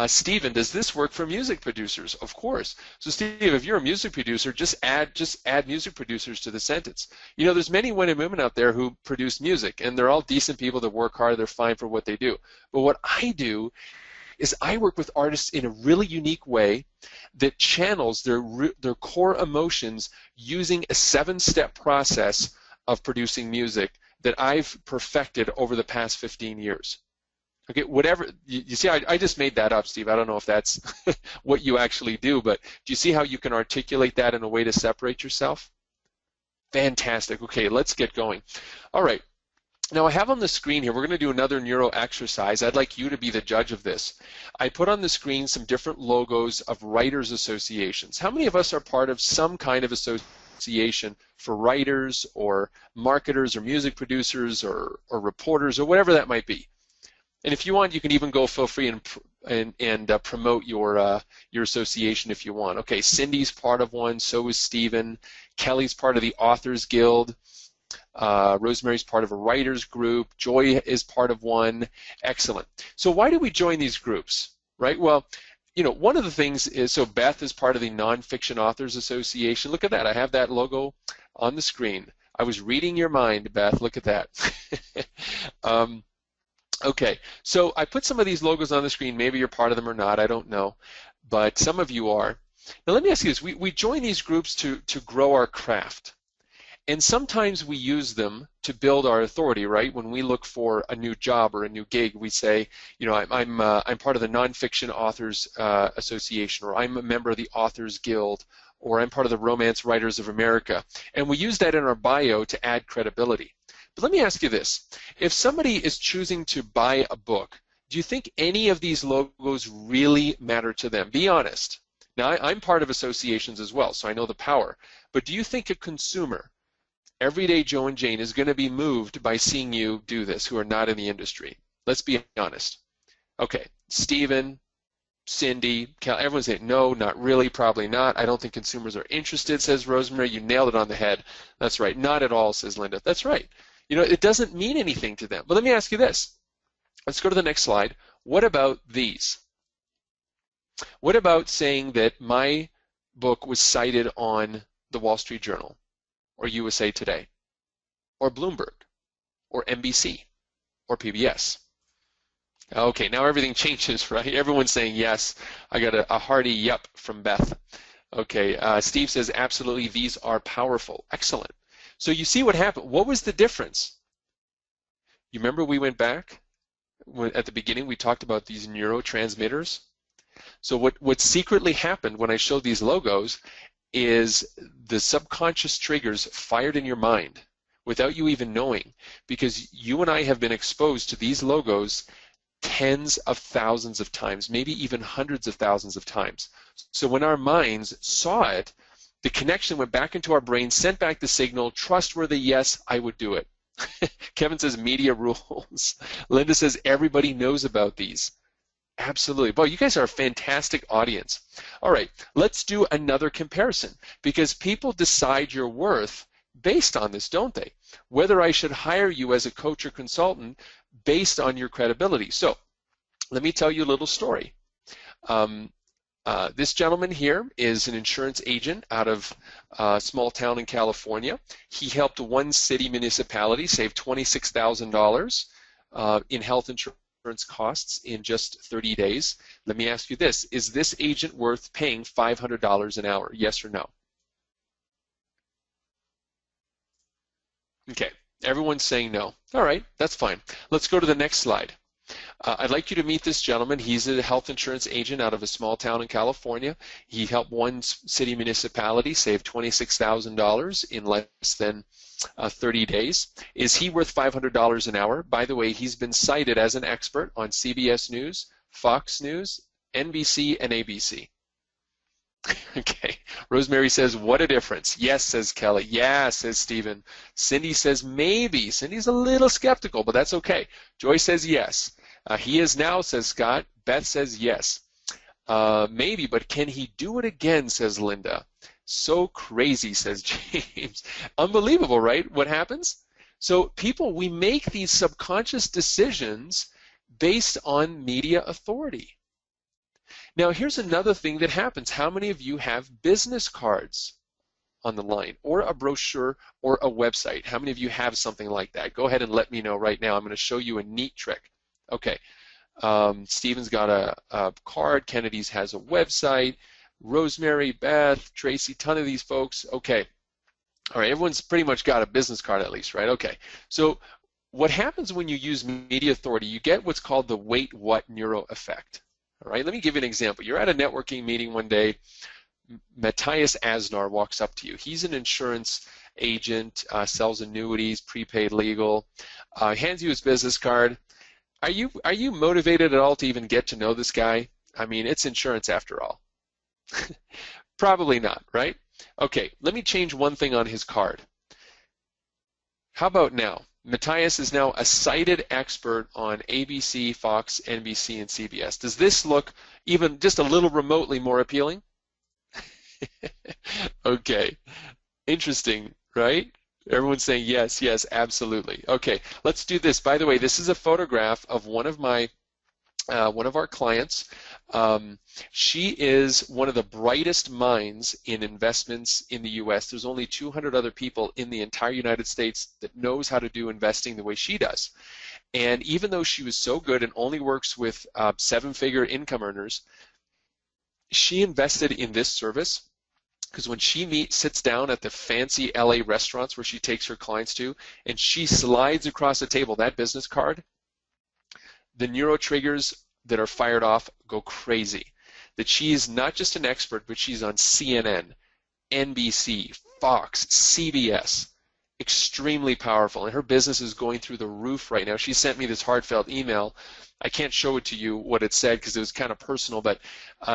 Stephen, does this work for music producers? Of course. So Steve, if you're a music producer, just add music producers to the sentence. You know, there's many men and women out there who produce music, and they're all decent people that work hard. They're fine for what they do. But what I do is I work with artists in a really unique way that channels their core emotions using a 7-step process of producing music that I've perfected over the past 15 years. Okay, whatever, you see, I just made that up, Steve. I don't know if that's what you actually do, but do you see how you can articulate that in a way to separate yourself? Fantastic. Okay, let's get going. All right. Now I have on the screen here, we're going to do another neuro exercise. I'd like you to be the judge of this. I put on the screen some different logos of writers' associations. How many of us are part of some kind of association for writers or marketers or music producers or reporters or whatever that might be? And if you want, you can even go feel free and promote your association if you want. Okay, Cindy's part of one, so is Stephen. Kelly's part of the Authors Guild. Rosemary's part of a writers group. Joy is part of one. Excellent. So why do we join these groups, right? Well, you know, one of the things is, so Beth is part of the Nonfiction Authors Association. Look at that. I have that logo on the screen. I was reading your mind, Beth. Look at that. Okay, so I put some of these logos on the screen. Maybe you're part of them or not. I don't know, but some of you are. Now let me ask you this. We join these groups to grow our craft. And sometimes we use them to build our authority, right? When we look for a new job or a new gig, we say, you know, I'm part of the Nonfiction Authors Association, or I'm a member of the Authors Guild, or I'm part of the Romance Writers of America. And we use that in our bio to add credibility. But let me ask you this. If somebody is choosing to buy a book, do you think any of these logos really matter to them? Be honest. Now, I'm part of associations as well, so I know the power. But do you think a consumer, everyday Joe and Jane, is going to be moved by seeing you do this, who are not in the industry? Let's be honest. Okay, Stephen, Cindy, Cal, everyone's saying, no, not really, probably not. I don't think consumers are interested, says Rosemary. You nailed it on the head. That's right. Not at all, says Linda. That's right. You know, it doesn't mean anything to them. But let me ask you this. Let's go to the next slide. What about these? What about saying that my book was cited on the Wall Street Journal, or USA Today, or Bloomberg, or NBC, or PBS? Okay, now everything changes, right? Everyone's saying yes. I got a hearty yup from Beth. Okay, Steve says absolutely, these are powerful. Excellent. So you see what happened. What was the difference? You remember we went back? At the beginning we talked about these neurotransmitters. So what secretly happened when I showed these logos is the subconscious triggers fired in your mind without you even knowing, because you and I have been exposed to these logos tens of thousands of times, maybe even hundreds of thousands of times. So when our minds saw it, the connection went back into our brain, sent back the signal, trustworthy, yes, I would do it. Kevin says media rules. Linda says everybody knows about these. Absolutely. Boy, you guys are a fantastic audience. All right, let's do another comparison, because people decide your worth based on this, don't they? Whether I should hire you as a coach or consultant based on your credibility. So let me tell you a little story. This gentleman here is an insurance agent out of a small town in California. He helped one city municipality save $26,000 in health insurance costs in just 30 days. Let me ask you this. Is this agent worth paying $500 an hour? Yes or no? Okay, everyone's saying no. All right, that's fine. Let's go to the next slide. I'd like you to meet this gentleman. He's a health insurance agent out of a small town in California. He helped one city municipality save $26,000 in less than 30 days. Is he worth $500 an hour? By the way, he's been cited as an expert on CBS News, Fox News, NBC, and ABC. Okay. Rosemary says, what a difference. Yes, says Kelly. Yeah, says Stephen. Cindy says maybe. Cindy's a little skeptical, but that's okay. Joy says yes. He is now, says Scott. Beth says yes. Maybe, but can he do it again, says Linda. So crazy, says James. Unbelievable, right? What happens? So people, we make these subconscious decisions based on media authority. Now, here's another thing that happens. How many of you have business cards on the line, or a brochure, or a website? How many of you have something like that? Go ahead and let me know right now. I'm going to show you a neat trick. Okay. Stephen's got a card. Kennedy's has a website. Rosemary, Beth, Tracy, ton of these folks. Okay. All right. Everyone's pretty much got a business card at least, right? Okay. So what happens when you use media authority, you get what's called the wait what neuro effect. All right, let me give you an example. You're at a networking meeting one day. Matthias Asnar walks up to you. He's an insurance agent, sells annuities, prepaid legal, hands you his business card. Are you motivated at all to even get to know this guy? I mean, it's insurance after all. Probably not, right? Okay, let me change one thing on his card. How about now? Matthias is now a cited expert on ABC, Fox, NBC, and CBS. Does this look even just a little remotely more appealing? Okay. Interesting, right? Everyone's saying yes, yes, absolutely. Okay, let's do this. By the way, this is a photograph of one of our clients. She is one of the brightest minds in investments in the U.S. There's only 200 other people in the entire United States that knows how to do investing the way she does. And even though she was so good and only works with seven-figure income earners, she invested in this service because when she sits down at the fancy LA restaurants where she takes her clients to, and she slides across the table that business card, the neuro triggers that are fired off go crazy. That she is not just an expert, but she's on CNN, NBC, Fox, CBS. Extremely powerful, and her business is going through the roof right now. She sent me this heartfelt email. I can't show it to you what it said because it was kind of personal, but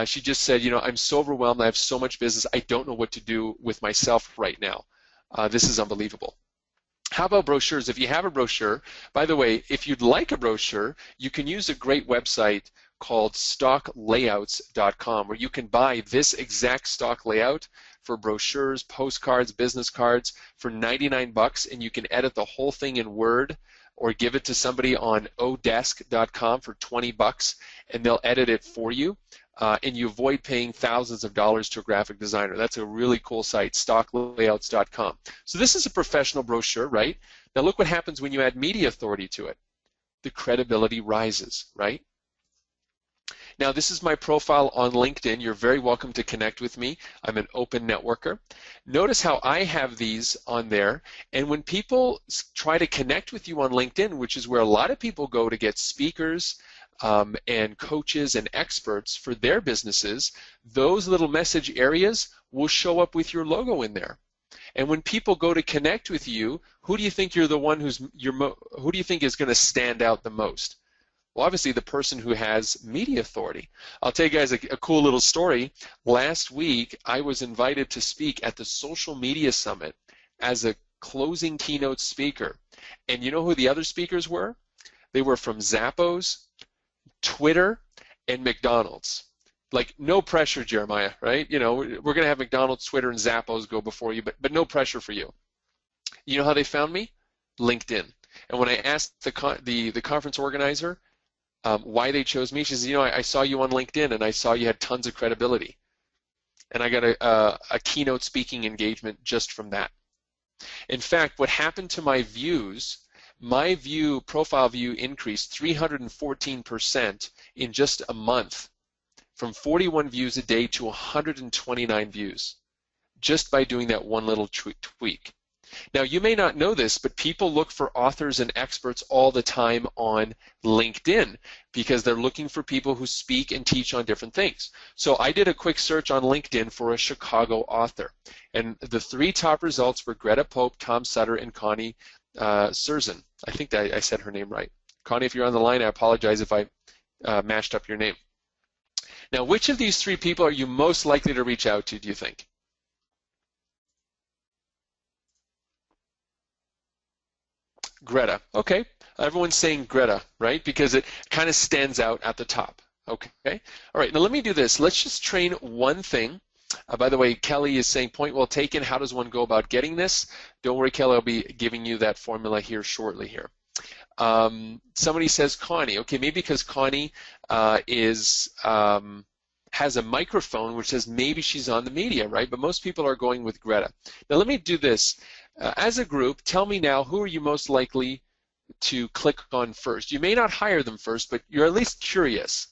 she just said, you know, I'm so overwhelmed. I have so much business. I don't know what to do with myself right now. This is unbelievable. How about brochures? If you have a brochure, by the way, if you'd like a brochure, you can use a great website called stocklayouts.com where you can buy this exact stock layout for brochures, postcards, business cards for 99 bucks, and you can edit the whole thing in Word or give it to somebody on odesk.com for 20 bucks and they'll edit it for you. And you avoid paying thousands of dollars to a graphic designer. That's a really cool site, stocklayouts.com. So this is a professional brochure, right? Now look what happens when you add media authority to it. The credibility rises, right? Now this is my profile on LinkedIn. You're very welcome to connect with me. I'm an open networker. Notice how I have these on there, and when people try to connect with you on LinkedIn, which is where a lot of people go to get speakers, and coaches and experts for their businesses, those little message areas will show up with your logo in there. And when people go to connect with you, who do you think you're the one who do you think is going to stand out the most? Well, obviously the person who has media authority. I'll tell you guys a cool little story. Last week, I was invited to speak at the Social Media Summit as a closing keynote speaker. And you know who the other speakers were? They were from Zappos, Twitter, and McDonald's. Like, no pressure, Jeremiah, right? You know, we're going to have McDonald's, Twitter, and Zappos go before you, but no pressure for you. You know how they found me? LinkedIn. And when I asked the conference organizer why they chose me, she says, you know, I saw you on LinkedIn and I saw you had tons of credibility. And I got a keynote speaking engagement just from that. In fact, what happened to my views, my profile view increased 314% in just a month, from 41 views a day to 129 views, just by doing that one little tweak. Now, you may not know this, but people look for authors and experts all the time on LinkedIn because they're looking for people who speak and teach on different things. So I did a quick search on LinkedIn for a Chicago author, and the 3 top results were Greta Pope, Tom Sutter, and Connie Surzan. I think that I said her name right. Connie, if you're on the line, I apologize if I mashed up your name. Now, which of these 3 people are you most likely to reach out to, do you think? Greta. Okay. Everyone's saying Greta, right? Because it kind of stands out at the top. Okay. All right. Now let me do this. Let's just train one thing. By the way, Kelly is saying, point well taken. How does one go about getting this? Don't worry, Kelly. I'll be giving you that formula here shortly here. Somebody says Connie. Okay, maybe because Connie has a microphone, which says maybe she's on the media, right? But most people are going with Greta. Now let me do this. As a group, tell me now, who are you most likely to click on first? You may not hire them first, but you're at least curious.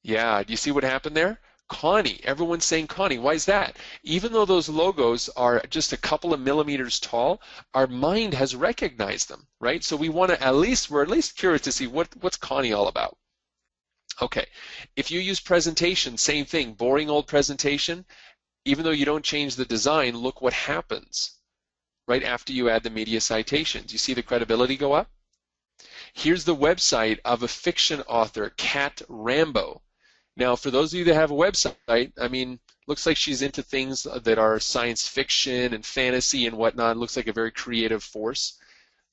Yeah, do you see what happened there? Connie. Everyone's saying Connie. Why is that? Even though those logos are just a couple of millimeters tall, our mind has recognized them, right? So we want to we're at least curious to see what's Connie all about. Okay. If you use presentation, same thing. Boring old presentation. Even though you don't change the design, look what happens right after you add the media citations. You see the credibility go up? Here's the website of a fiction author, Kat Rambo. Now, for those of you that have a website, I mean, looks like she's into things that are science fiction and fantasy and whatnot. Looks like a very creative force.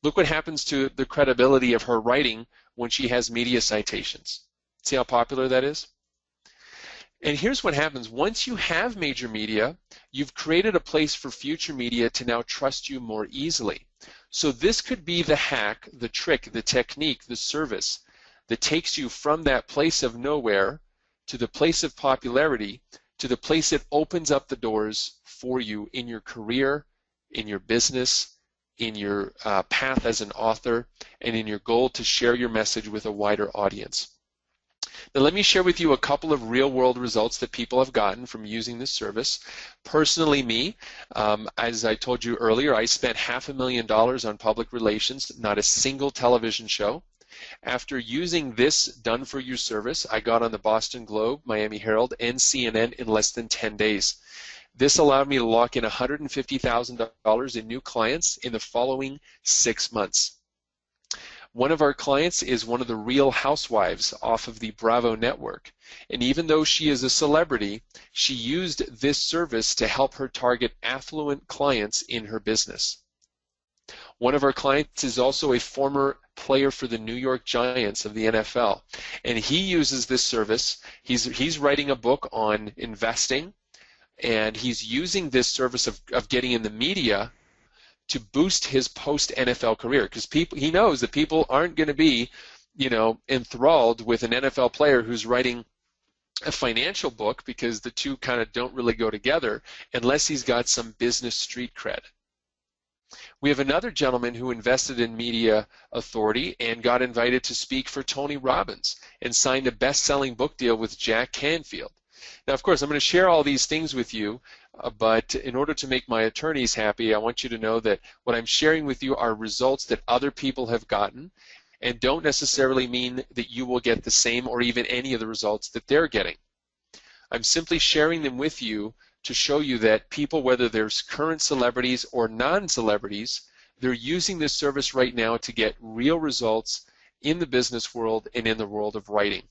Look what happens to the credibility of her writing when she has media citations. See how popular that is? And here's what happens. Once you have major media, you've created a place for future media to now trust you more easily. So this could be the hack, the trick, the technique, the service that takes you from that place of nowhere to the place of popularity to the place that opens up the doors for you in your career, in your business, in your path as an author, and in your goal to share your message with a wider audience. Now let me share with you a couple of real-world results that people have gotten from using this service. Personally, me, as I told you earlier, I spent $500,000 on public relations, not a single television show. After using this done-for-you service, I got on the Boston Globe, Miami Herald, and CNN in less than 10 days. This allowed me to lock in $150,000 in new clients in the following 6 months. One of our clients is one of the Real Housewives off of the Bravo network. And even though she is a celebrity, she used this service to help her target affluent clients in her business. One of our clients is also a former player for the New York Giants of the NFL. And he uses this service. He's writing a book on investing, and he's using this service of getting in the media to boost his post-NFL career, because he knows that people aren't going to be, enthralled with an NFL player who's writing a financial book, because the two kind of don't really go together unless he's got some business street cred. We have another gentleman who invested in media authority and got invited to speak for Tony Robbins and signed a best-selling book deal with Jack Canfield. Now, of course, I'm going to share all these things with you, but in order to make my attorneys happy, I want you to know that what I'm sharing with you are results that other people have gotten, and don't necessarily mean that you will get the same or even any of the results that they're getting. I'm simply sharing them with you to show you that people, whether they're current celebrities or non-celebrities, They're using this service right now to get real results in the business world and in the world of writing.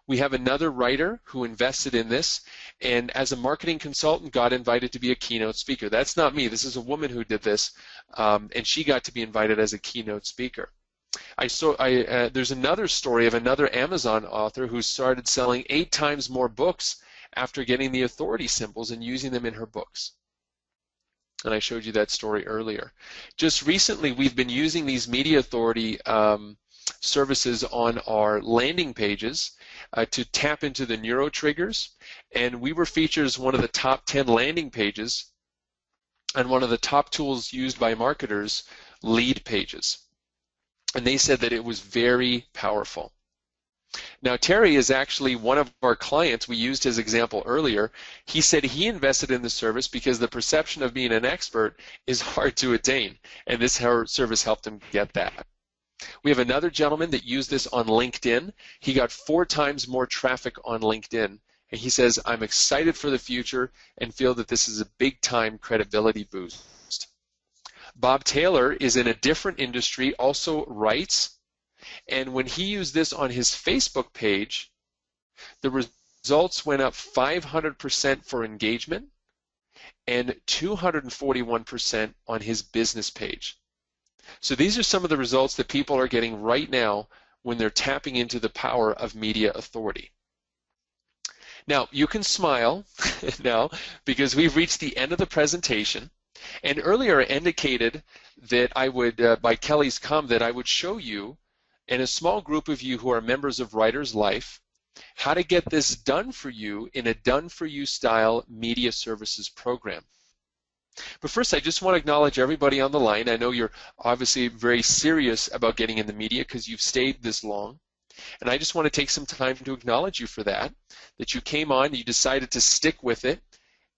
We have another writer who invested in this, and as a marketing consultant got invited to be a keynote speaker. That's not me. This is a woman who did this, and she got to be invited as a keynote speaker. There's another story of another Amazon author who started selling 8 times more books after getting the authority symbols and using them in her books. And I showed you that story earlier. Just recently, we've been using these media authority services on our landing pages to tap into the neuro triggers, and we were featured as one of the top 10 landing pages and one of the top tools used by marketers, lead pages. And they said that it was very powerful. Now, Terry is actually one of our clients. We used his example earlier. He said he invested in the service because the perception of being an expert is hard to attain, and this service helped him get that. We have another gentleman that used this on LinkedIn. He got 4 times more traffic on LinkedIn, and he says, I'm excited for the future and feel that this is a big-time credibility boost. Bob Taylor is in a different industry, also writes, and when he used this on his Facebook page, the results went up 500% for engagement and 241% on his business page. So these are some of the results that people are getting right now when they're tapping into the power of media authority. Now, you can smile now because we've reached the end of the presentation. And earlier I indicated that I would, by Kelly's comment, that I would show you, and a small group of you who are members of Writer's Life, how to get this done for you in a done-for-you style media services program. But first, I just want to acknowledge everybody on the line. I know you're obviously very serious about getting in the media because you've stayed this long. And I just want to take some time to acknowledge you for that you came on, you decided to stick with it,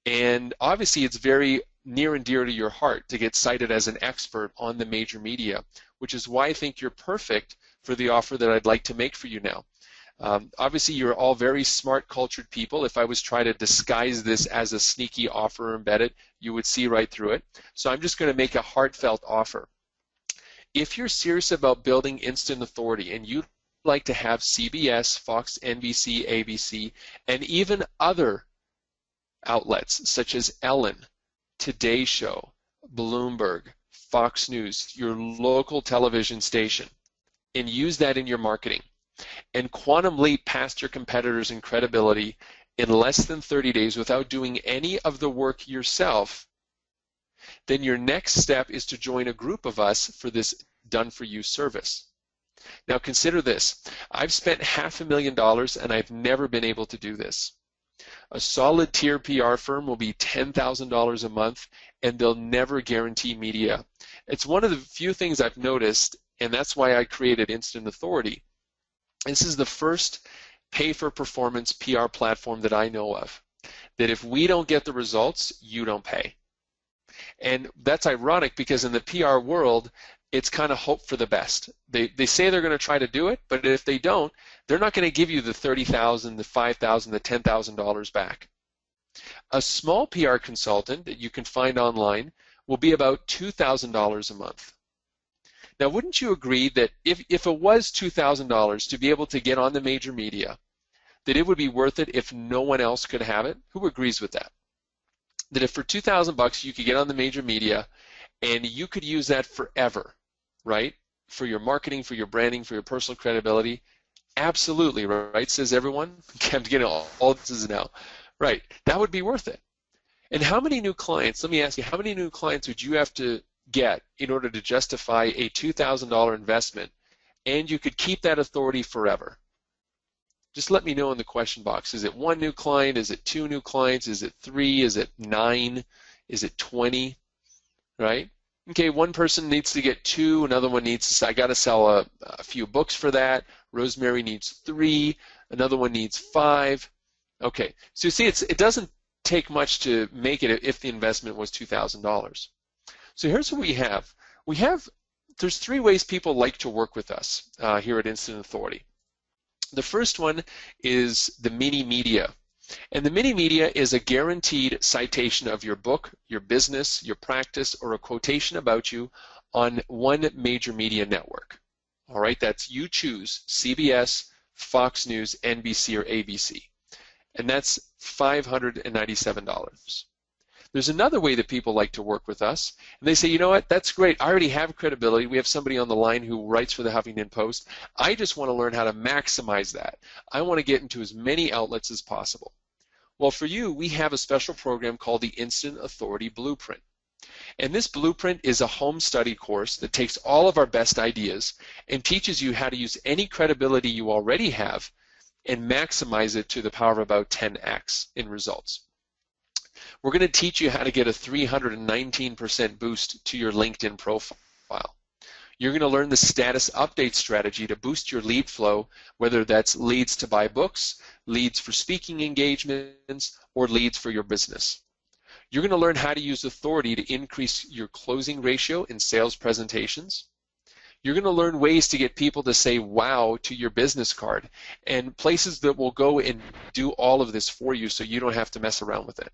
and obviously it's very near and dear to your heart to get cited as an expert on the major media, which is why I think you're perfect for the offer that I'd like to make for you now. Obviously, you're all very smart, cultured people. If I was trying to disguise this as a sneaky offer or embed it, you would see right through it. So I'm just going to make a heartfelt offer. If you're serious about building instant authority and you'd like to have CBS, Fox, NBC, ABC, and even other outlets such as Ellen, Today Show, Bloomberg, Fox News, your local television station, and use that in your marketing, and quantum leap past your competitors in credibility in less than 30 days without doing any of the work yourself, then your next step is to join a group of us for this done-for-you service. Now consider this. I've spent $500,000 and I've never been able to do this. A solid tier PR firm will be $10,000 a month and they'll never guarantee media. It's one of the few things I've noticed, and that's why I created Instant Authority. This is the first pay-for-performance PR platform that I know of, that if we don't get the results, you don't pay. And that's ironic because in the PR world, it's kind of hope for the best. They say they're going to try to do it, but if they don't, they're not going to give you the $30,000, the $5,000, the $10,000 back. A small PR consultant that you can find online will be about $2,000 a month. Now, wouldn't you agree that if it was $2,000 to be able to get on the major media, that it would be worth it if no one else could have it? Who agrees with that? That if for $2,000 you could get on the major media and you could use that forever, right? For your marketing, for your branding, for your personal credibility? Absolutely, right? Says everyone. I'm getting all this is now. Right. That would be worth it. And how many new clients, let me ask you, how many new clients would you have to get in order to justify a $2,000 investment, and you could keep that authority forever? Just let me know in the question box. Is it 1 new client? Is it 2 new clients? Is it 3? Is it 9? Is it 20? Right? Okay, one person needs to get 2, another one needs to, I got to sell a few books for that. Rosemary needs 3, another one needs 5. Okay, so you see it doesn't take much to make it if the investment was $2,000. So here's what we have. There's 3 ways people like to work with us here at Instant Authority. The first one is the mini media. And the mini media is a guaranteed citation of your book, your business, your practice, or a quotation about you on one major media network. All right, that's you choose CBS, Fox News, NBC, or ABC. And that's $597. There's another way that people like to work with us, and they say, you know what, that's great. I already have credibility. We have somebody on the line who writes for the Huffington Post. I just want to learn how to maximize that. I want to get into as many outlets as possible. Well, for you, we have a special program called the Instant Authority Blueprint. And this blueprint is a home study course that takes all of our best ideas and teaches you how to use any credibility you already have and maximize it to the power of about 10x in results. We're going to teach you how to get a 319% boost to your LinkedIn profile. You're going to learn the status update strategy to boost your lead flow, whether that's leads to buy books, leads for speaking engagements, or leads for your business. You're going to learn how to use authority to increase your closing ratio in sales presentations. You're going to learn ways to get people to say wow to your business card and places that will go and do all of this for you so you don't have to mess around with it.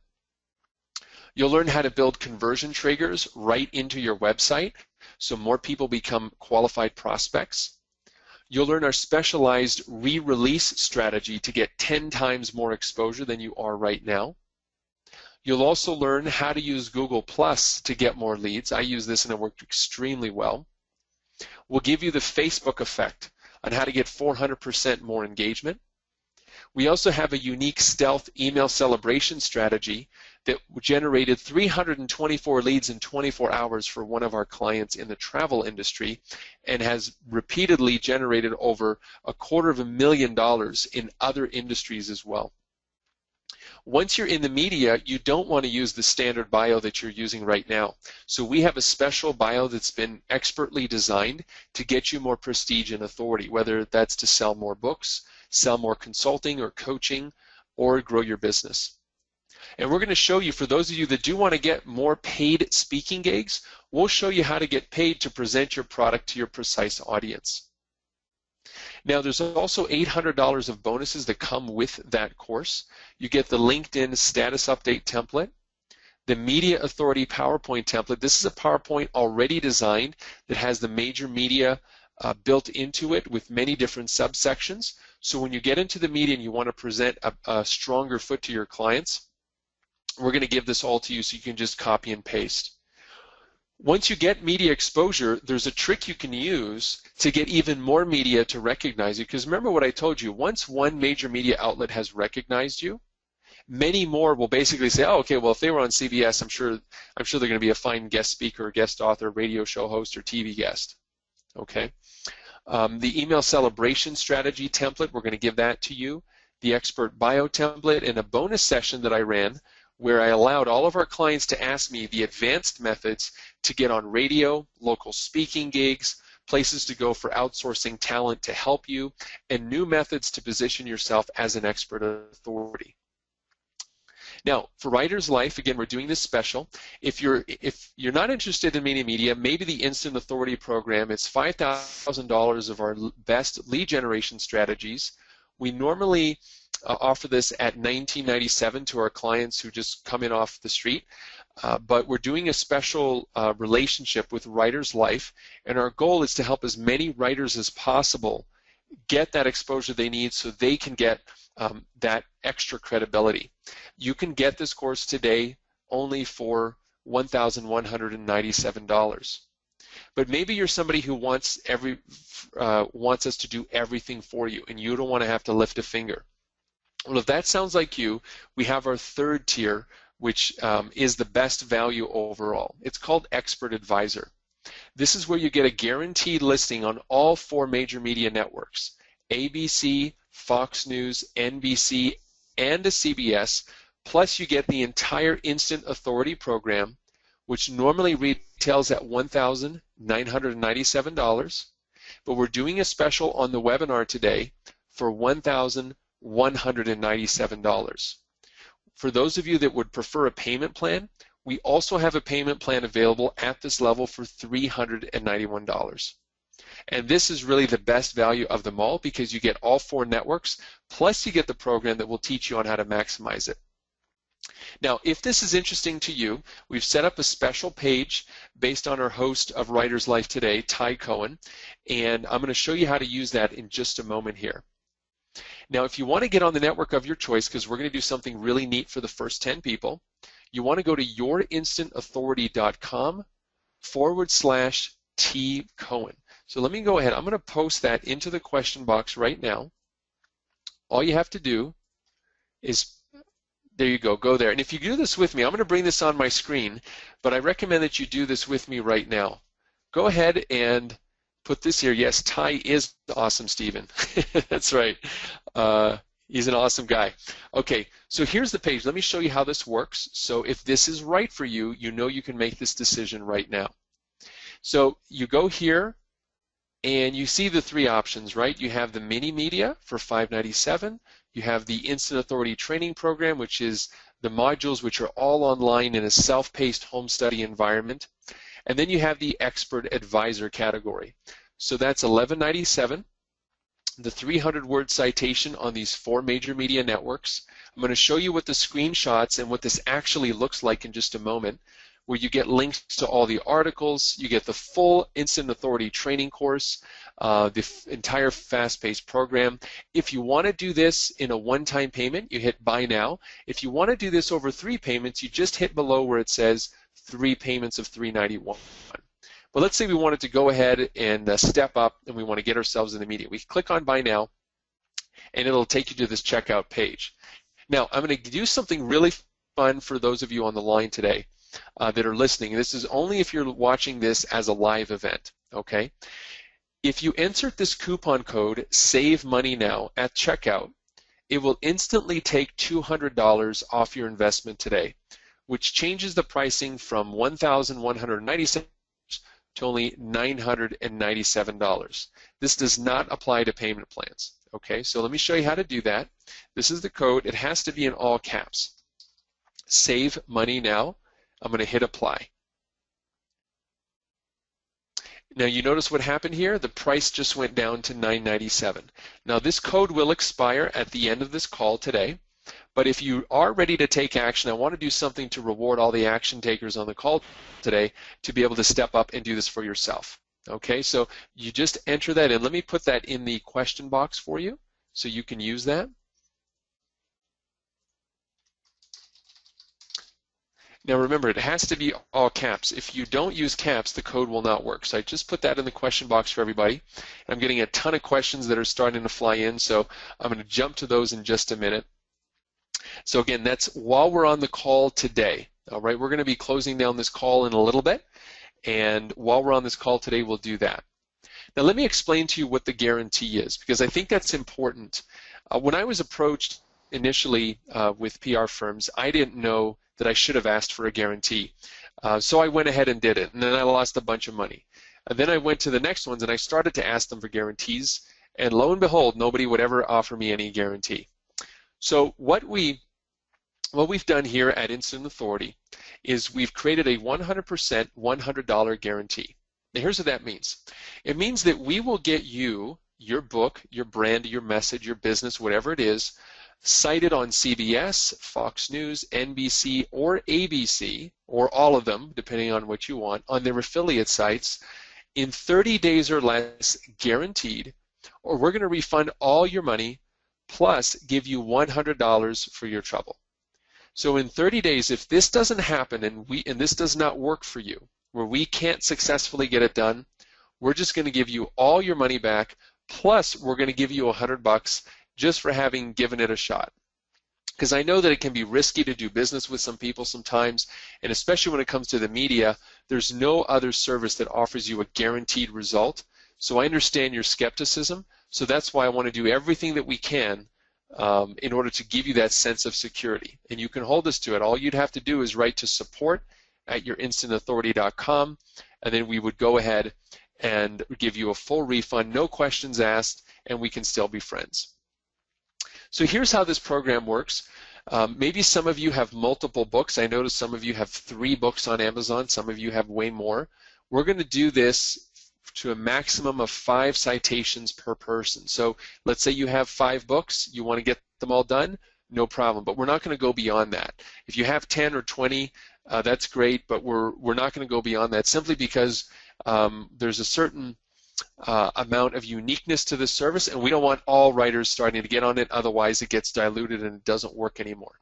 You'll learn how to build conversion triggers right into your website so more people become qualified prospects. You'll learn our specialized re-release strategy to get 10 times more exposure than you are right now. You'll also learn how to use Google Plus to get more leads. I use this and it worked extremely well. We'll give you the Facebook effect on how to get 400% more engagement. We also have a unique stealth email celebration strategy that generated 324 leads in 24 hours for one of our clients in the travel industry and has repeatedly generated over $250,000 in other industries as well. Once you're in the media, you don't want to use the standard bio that you're using right now. So we have a special bio that's been expertly designed to get you more prestige and authority, whether that's to sell more books, sell more consulting or coaching, or grow your business. And we're going to show you, for those of you that do want to get more paid speaking gigs, we'll show you how to get paid to present your product to your precise audience. Now, there's also $800 of bonuses that come with that course. You get the LinkedIn status update template, the Media Authority PowerPoint template. This is a PowerPoint already designed that has the major media built into it with many different subsections. So when you get into the media and you want to present a stronger foot to your clients, we're going to give this all to you so you can just copy and paste. Once you get media exposure, there's a trick you can use to get even more media to recognize you. Because remember what I told you, once one major media outlet has recognized you, many more will basically say, oh, okay, well, if they were on CBS, I'm sure they're going to be a fine guest speaker, guest author, radio show host, or TV guest. Okay. The email celebration strategy template, we're going to give that to you. The expert bio template, and a bonus session that I ran where I allowed all of our clients to ask me the advanced methods to get on radio, local speaking gigs, places to go for outsourcing talent to help you, and new methods to position yourself as an expert authority. Now, for Writer's Life, again, we're doing this special. If you're not interested in media, maybe the Instant Authority program, it's $5,000 of our best lead generation strategies. We normally offer this at $19.97 to our clients who just come in off the street, but we're doing a special relationship with Writer's Life, and our goal is to help as many writers as possible get that exposure they need so they can get that extra credibility. You can get this course today only for $1,197. But maybe you're somebody who wants us to do everything for you, and you don't want to have to lift a finger. Well, if that sounds like you, we have our third tier, which is the best value overall. It's called Expert Advisor. This is where you get a guaranteed listing on all 4 major media networks, ABC, Fox News, NBC, and a CBS, plus you get the entire Instant Authority program, which normally retails at $1,997, but we're doing a special on the webinar today for $1,197. For those of you that would prefer a payment plan, we also have a payment plan available at this level for $391. And this is really the best value of them all because you get all 4 networks, plus you get the program that will teach you on how to maximize it. Now, if this is interesting to you, we've set up a special page based on our host of Writer's Life today, Ty Cohen, and I'm going to show you how to use that in just a moment here. Now, if you want to get on the network of your choice, because we're going to do something really neat for the first 10 people, you want to go to yourinstantauthority.com/tcohen. So let me go ahead. I'm going to post that into the question box right now. All you have to do is, there you go there. And if you do this with me, I'm going to bring this on my screen, but I recommend that you do this with me right now. Go ahead and put this here. Yes, Ty is awesome, Stephen. That's right. He's an awesome guy. Okay, so here's the page. Let me show you how this works. So if this is right for you, you know you can make this decision right now. So you go here, and you see the 3 options, right? You have the mini media for $5.97. You have the Instant Authority training program, which is the modules which are all online in a self-paced home study environment. And then you have the expert advisor category. So that's $11.97. The 300-word citation on these 4 major media networks. I'm going to show you what the screenshots and what this actually looks like in just a moment, where you get links to all the articles, you get the full Instant Authority training course, the entire fast-paced program. If you want to do this in a one-time payment, you hit Buy Now. If you want to do this over 3 payments, you just hit below where it says 3 payments of $391. But let's say we wanted to go ahead and step up and we want to get ourselves in the media. We click on Buy Now, and it'll take you to this checkout page. Now, I'm going to do something really fun for those of you on the line today that are listening. This is only if you're watching this as a live event, okay? If you insert this coupon code, Save Money Now, at checkout, it will instantly take $200 off your investment today, which changes the pricing from $1,197 to only $997. This does not apply to payment plans, okay? So let me show you how to do that. This is the code. It has to be in all caps. Save Money Now. I'm going to hit Apply. Now you notice what happened here? The price just went down to $997. Now this code will expire at the end of this call today, but if you are ready to take action, I want to do something to reward all the action takers on the call today to be able to step up and do this for yourself. Okay, so you just enter that in. Let me put that in the question box for you so you can use that. Now remember, it has to be all caps. If you don't use caps, the code will not work. So I just put that in the question box for everybody. I'm getting a ton of questions that are starting to fly in, so I'm going to jump to those in just a minute. So again, that's while we're on the call today. All right, we're going to be closing down this call in a little bit, and while we're on this call today, we'll do that. Now let me explain to you what the guarantee is, because I think that's important. When I was approached initially with PR firms, I didn't know that I should have asked for a guarantee. So I went ahead and did it, and then I lost a bunch of money. And then I went to the next ones, and I started to ask them for guarantees, and lo and behold, nobody would ever offer me any guarantee. So what we've done here at Instant Authority is we've created a 100% $100 guarantee. Now here's what that means. It means that we will get you, your book, your brand, your message, your business, whatever it is, cited on CBS, Fox News, NBC, or ABC, or all of them, depending on what you want, on their affiliate sites in 30 days or less, guaranteed, or we're going to refund all your money plus give you $100 for your trouble. So in 30 days, if this doesn't happen and this does not work for you, where we can't successfully get it done, we're just going to give you all your money back, plus we're going to give you $100 just for having given it a shot. Because I know that it can be risky to do business with some people sometimes, and especially when it comes to the media, there's no other service that offers you a guaranteed result. So I understand your skepticism, so that's why I want to do everything that we can in order to give you that sense of security. And you can hold us to it. All you'd have to do is write to support@yourinstantauthority.com, and then we would go ahead and give you a full refund, no questions asked, and we can still be friends. So here's how this program works. Maybe some of you have multiple books. I noticed some of you have 3 books on Amazon. Some of you have way more. We're going to do this to a maximum of 5 citations per person. So let's say you have 5 books, you want to get them all done, no problem, but we're not going to go beyond that. If you have 10 or 20, that's great, but we're not going to go beyond that simply because there's a certain amount of uniqueness to this service, and we don't want all writers starting to get on it, otherwise it gets diluted and it doesn't work anymore.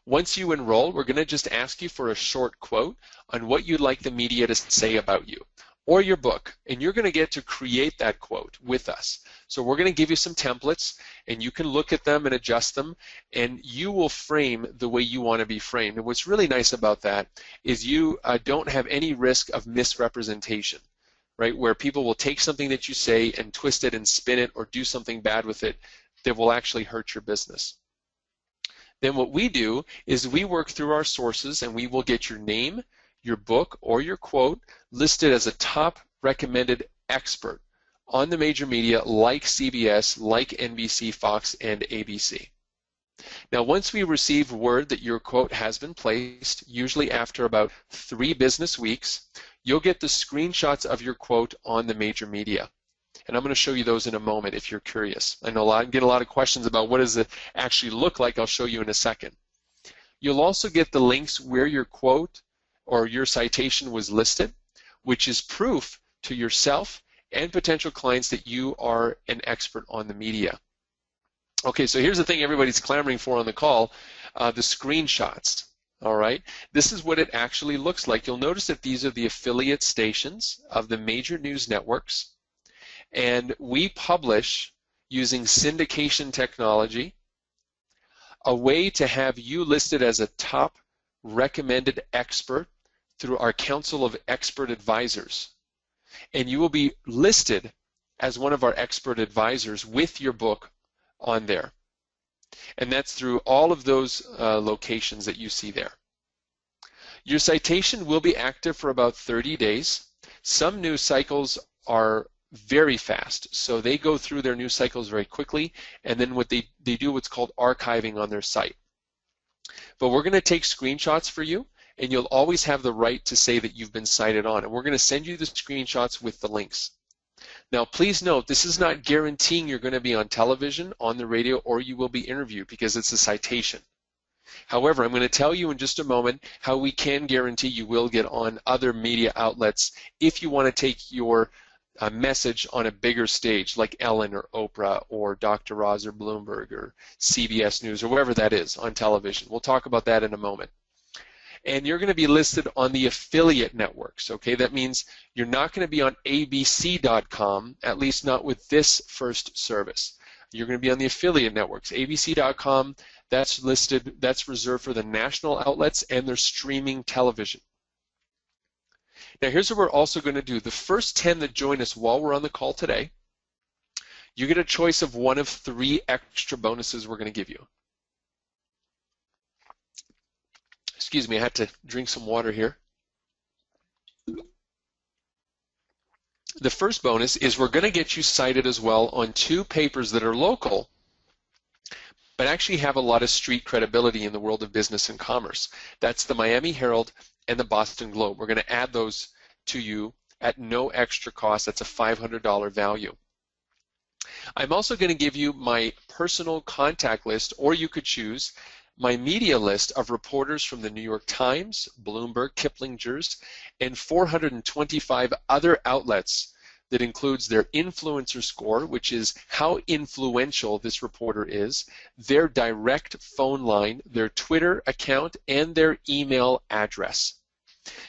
Once you enroll, we're going to just ask you for a short quote on what you'd like the media to say about you or your book, and you're going to get to create that quote with us. So we're going to give you some templates, and you can look at them and adjust them, and you will frame the way you want to be framed. And what's really nice about that is you don't have any risk of misrepresentation, right, where people will take something that you say and twist it and spin it or do something bad with it that will actually hurt your business. Then what we do is we work through our sources, and we will get your name, your book, or your quote listed as a top recommended expert on the major media like CBS, like NBC, Fox, and ABC. Now, once we receive word that your quote has been placed, usually after about 3 business weeks, you'll get the screenshots of your quote on the major media. And I'm going to show you those in a moment if you're curious. I know I get a lot of questions about what does it actually look like. I'll show you in a second. You'll also get the links where your quote or your citation was listed, which is proof to yourself and potential clients that you are an expert on the media. Okay, so here's the thing everybody's clamoring for on the call, the screenshots. All right, this is what it actually looks like. You'll notice that these are the affiliate stations of the major news networks, and we publish using syndication technology a way to have you listed as a top recommended expert through our Council of Expert Advisors. And you will be listed as one of our expert advisors with your book on there. And that's through all of those locations that you see there. Your citation will be active for about 30 days. Some news cycles are very fast, so they go through their news cycles very quickly, and then what they do what's called archiving on their site. But we're going to take screenshots for you, and you'll always have the right to say that you've been cited on, and we're going to send you the screenshots with the links. Now, please note, this is not guaranteeing you're going to be on television, on the radio, or you will be interviewed, because it's a citation. However, I'm going to tell you in just a moment how we can guarantee you will get on other media outlets if you want to take your message on a bigger stage like Ellen or Oprah or Dr. Oz or Bloomberg or CBS News or wherever that is on television. We'll talk about that in a moment. And you're going to be listed on the affiliate networks, okay? That means you're not going to be on abc.com, at least not with this first service. You're going to be on the affiliate networks. abc.com, that's listed, that's reserved for the national outlets and their streaming television. Now here's what we're also going to do. The first 10 that join us while we're on the call today, you get a choice of one of 3 extra bonuses we're going to give you. Excuse me, I had to drink some water here. The first bonus is we're going to get you cited as well on 2 papers that are local, but actually have a lot of street credibility in the world of business and commerce. That's the Miami Herald and the Boston Globe. We're going to add those to you at no extra cost. That's a $500 value. I'm also going to give you my personal contact list, or you could choose my media list of reporters from the New York Times, Bloomberg, Kiplinger's, and 425 other outlets that includes their influencer score, which is how influential this reporter is, their direct phone line, their Twitter account, and their email address.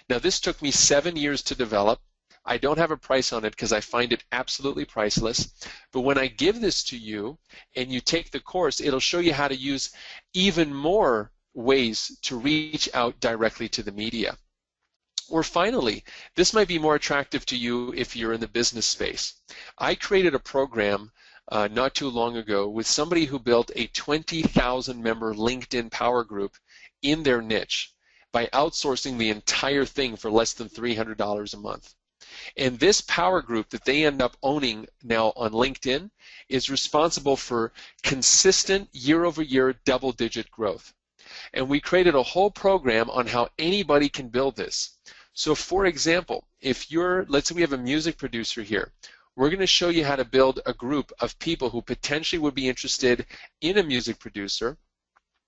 Now, this took me 7 years to develop. I don't have a price on it because I find it absolutely priceless. But when I give this to you and you take the course, it'll show you how to use even more ways to reach out directly to the media. Or finally, this might be more attractive to you if you're in the business space. I created a program not too long ago with somebody who built a 20,000 member LinkedIn power group in their niche by outsourcing the entire thing for less than $300 a month. And this power group that they end up owning now on LinkedIn is responsible for consistent year-over-year double-digit growth. And we created a whole program on how anybody can build this. So for example, if let's say we have a music producer here, we're going to show you how to build a group of people who potentially would be interested in a music producer,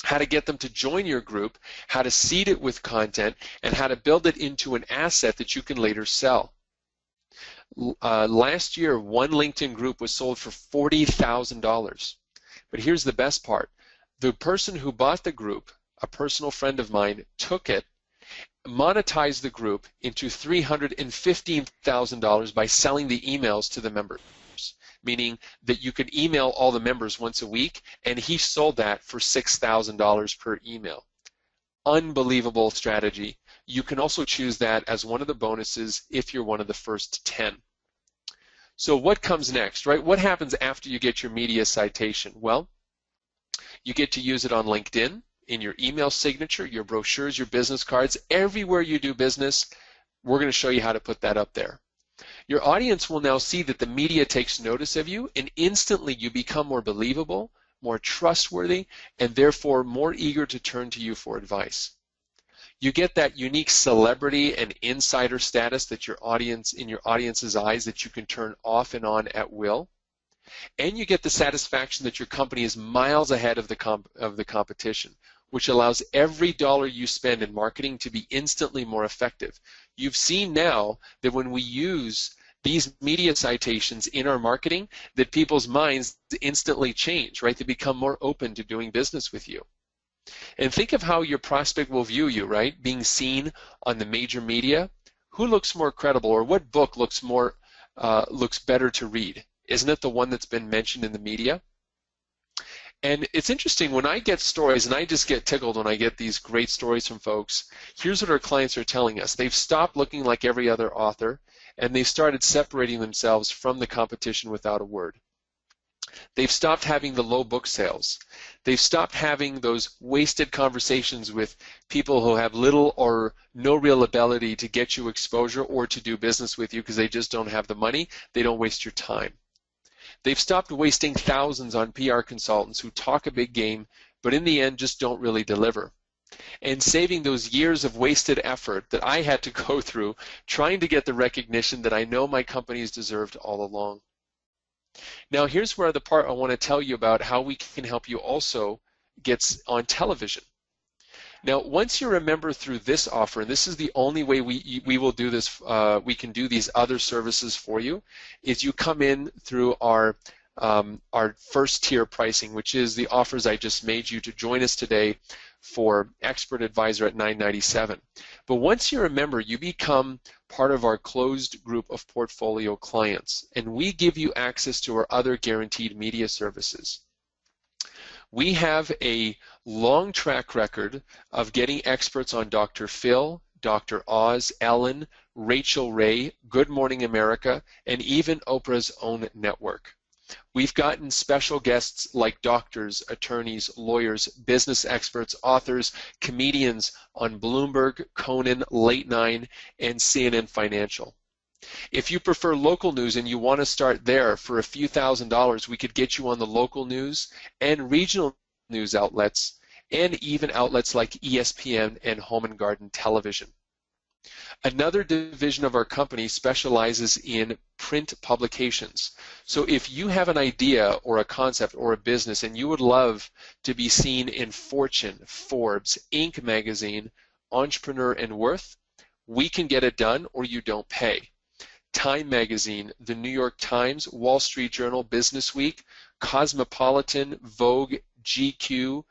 how to get them to join your group, how to seed it with content, and how to build it into an asset that you can later sell. Last year, one LinkedIn group was sold for $40,000. But here's the best part. The person who bought the group, a personal friend of mine, took it, monetized the group into $315,000 by selling the emails to the members, meaning that you could email all the members once a week, and he sold that for $6,000 per email. Unbelievable strategy. You can also choose that as one of the bonuses if you're one of the first 10. So what comes next, right? What happens after you get your media citation? Well, you get to use it on LinkedIn, in your email signature, your brochures, your business cards, everywhere you do business. We're going to show you how to put that up there. Your audience will now see that the media takes notice of you, and instantly you become more believable, more trustworthy, and therefore more eager to turn to you for advice. You get that unique celebrity and insider status that your audience's eyes that you can turn off and on at will. And you get the satisfaction that your company is miles ahead of the competition, which allows every dollar you spend in marketing to be instantly more effective. You've seen now that when we use these media citations in our marketing, that people's minds instantly change, right? They become more open to doing business with you. And think of how your prospect will view you, right? Being seen on the major media. Who looks more credible, or what book looks better to read? Isn't it the one that's been mentioned in the media? And it's interesting, when I get stories, and I just get tickled when I get these great stories from folks, here's what our clients are telling us. They've stopped looking like every other author, and they've started separating themselves from the competition without a word. They've stopped having the low book sales. They've stopped having those wasted conversations with people who have little or no real ability to get you exposure or to do business with you because they just don't have the money. They don't waste your time. They've stopped wasting thousands on PR consultants who talk a big game, but in the end just don't really deliver. And saving those years of wasted effort that I had to go through trying to get the recognition that I know my companies deserved all along. Now here's where the part I want to tell you about how we can help you also get on television. Now, once you remember through this offer, and this is the only way we will do this, we can do these other services for you, is you come in through our first tier pricing, which is the offers I just made you to join us today for Expert Advisor at $997. But once you remember, you become part of our closed group of portfolio clients, and we give you access to our other guaranteed media services. We have a long track record of getting experts on Dr. Phil, Dr. Oz, Ellen, Rachel Ray, Good Morning America, and even Oprah's own network. We've gotten special guests like doctors, attorneys, lawyers, business experts, authors, comedians on Bloomberg, Conan, Late 9, and CNN Financial. If you prefer local news and you want to start there for a few $1,000s, we could get you on the local news and regional news outlets and even outlets like ESPN and Home and Garden Television. Another division of our company specializes in print publications. So if you have an idea or a concept or a business and you would love to be seen in Fortune, Forbes, Inc. magazine, Entrepreneur, and Worth, we can get it done or you don't pay. Time magazine, the New York Times, Wall Street Journal, Business Week, Cosmopolitan, Vogue, GQ,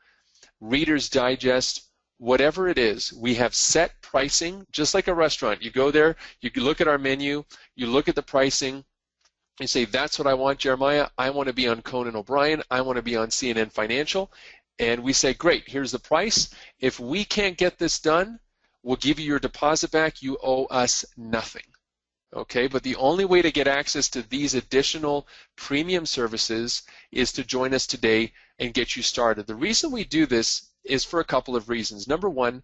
Reader's Digest, whatever it is, we have set pricing, just like a restaurant. You go there, you look at our menu, you look at the pricing, you say, that's what I want, Jeremiah. I want to be on Conan O'Brien. I want to be on CNN Financial. And we say, great, here's the price. If we can't get this done, we'll give you your deposit back. You owe us nothing. Okay, but the only way to get access to these additional premium services is to join us today and get you started. The reason we do this is for a couple of reasons. Number one,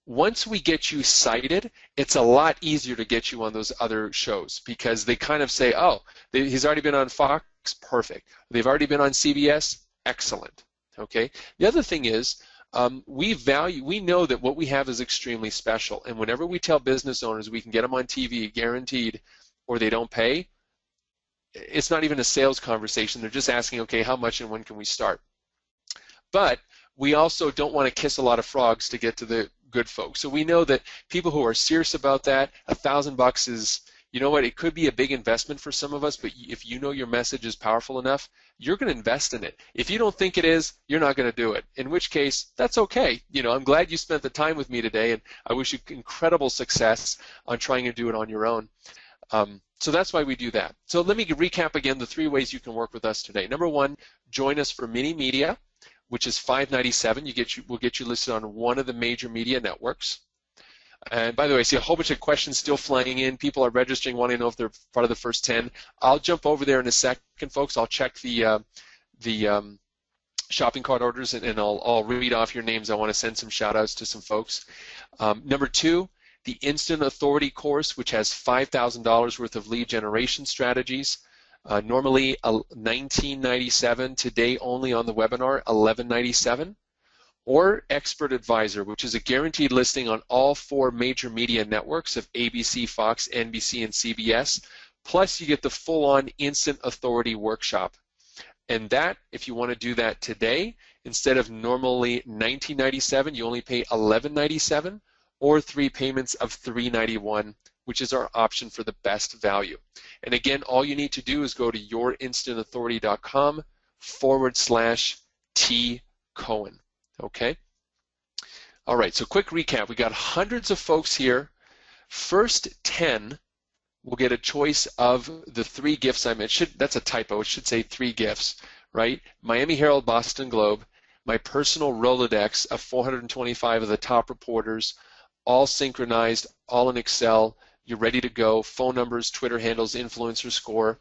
once we get you cited, it's a lot easier to get you on those other shows because they kind of say, oh, he's already been on Fox, perfect. They've already been on CBS, excellent. Okay. The other thing is, we know that what we have is extremely special, and whenever we tell business owners we can get them on TV guaranteed or they don't pay, it's not even a sales conversation. They're just asking, okay, how much and when can we start? But we also don't want to kiss a lot of frogs to get to the good folks. So we know that people who are serious about that, $1,000 is, you know what, it could be a big investment for some of us, but if you know your message is powerful enough, you're going to invest in it. If you don't think it is, you're not going to do it, in which case, that's okay. You know, I'm glad you spent the time with me today, and I wish you incredible success on trying to do it on your own. So that's why we do that. So let me recap again the 3 ways you can work with us today. Number 1, join us for mini media, which is $5.97. We'll get you listed on one of the major media networks. And by the way, I see a whole bunch of questions still flying in. People are registering, wanting to know if they're part of the first 10. I'll jump over there in a second, folks. I'll check the shopping cart orders, and I'll read off your names. I want to send some shout-outs to some folks. Number 2, the Instant Authority course, which has $5,000 worth of lead generation strategies. Normally $19.97, today only on the webinar, $11.97. Or Expert Advisor, which is a guaranteed listing on all 4 major media networks of ABC, Fox, NBC, and CBS. Plus, you get the full-on Instant Authority workshop. And that, if you want to do that today, instead of normally $19.97, you only pay $11.97, or 3 payments of $3.91, which is our option for the best value. And again, all you need to do is go to yourinstantauthority.com/tcohen. Okay? All right, so quick recap. We got hundreds of folks here. First 10 will get a choice of the 3 gifts I mentioned. That's a typo. It should say 3 gifts, right? Miami Herald, Boston Globe, my personal Rolodex of 425 of the top reporters, all synchronized, all in Excel. You're ready to go. Phone numbers, Twitter handles, influencer score.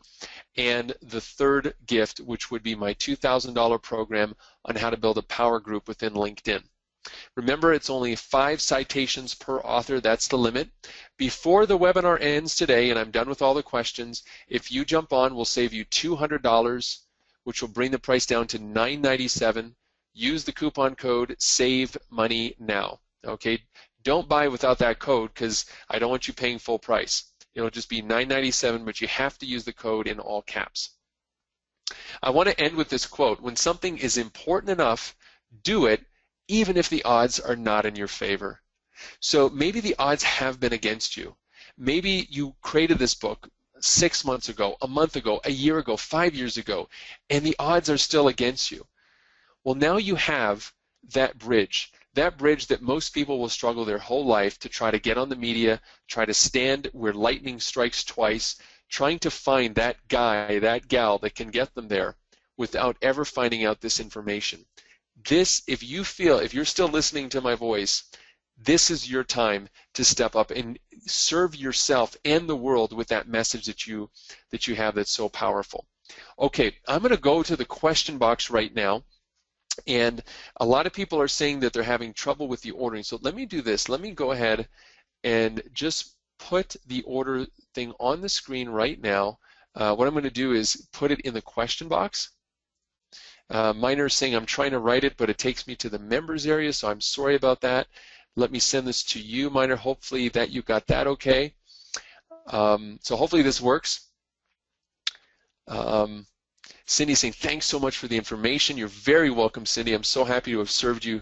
And the 3rd gift, which would be my $2,000 program on how to build a power group within LinkedIn. Remember, it's only 5 citations per author. That's the limit. Before the webinar ends today, and I'm done with all the questions, if you jump on, we'll save you $200, which will bring the price down to $9.97. Use the coupon code SAVEMONEYNOW. Okay? Don't buy without that code, because I don't want you paying full price. It'll just be $9.97, but you have to use the code in all caps. I want to end with this quote. When something is important enough, do it, even if the odds are not in your favor. So maybe the odds have been against you. Maybe you created this book 6 months ago, a month ago, a year ago, 5 years ago, and the odds are still against you. Well, now you have that bridge that most people will struggle their whole life to try to get on the media, try to stand where lightning strikes twice, trying to find that guy, that gal that can get them there without ever finding out this information. This, if you're still listening to my voice, this is your time to step up and serve yourself and the world with that message that you have that's so powerful. Okay, I'm going to go to the question box right now. And a lot of people are saying that they're having trouble with the ordering. So let me do this. Let me go ahead and just put the order thing on the screen right now. What I'm going to do is put it in the question box. Miner is saying I'm trying to write it, but it takes me to the members area, so I'm sorry about that. Let me send this to you, Miner. Hopefully that you got that okay. So hopefully this works. Cindy saying, thanks so much for the information. You're very welcome, Cindy. I'm so happy to have served you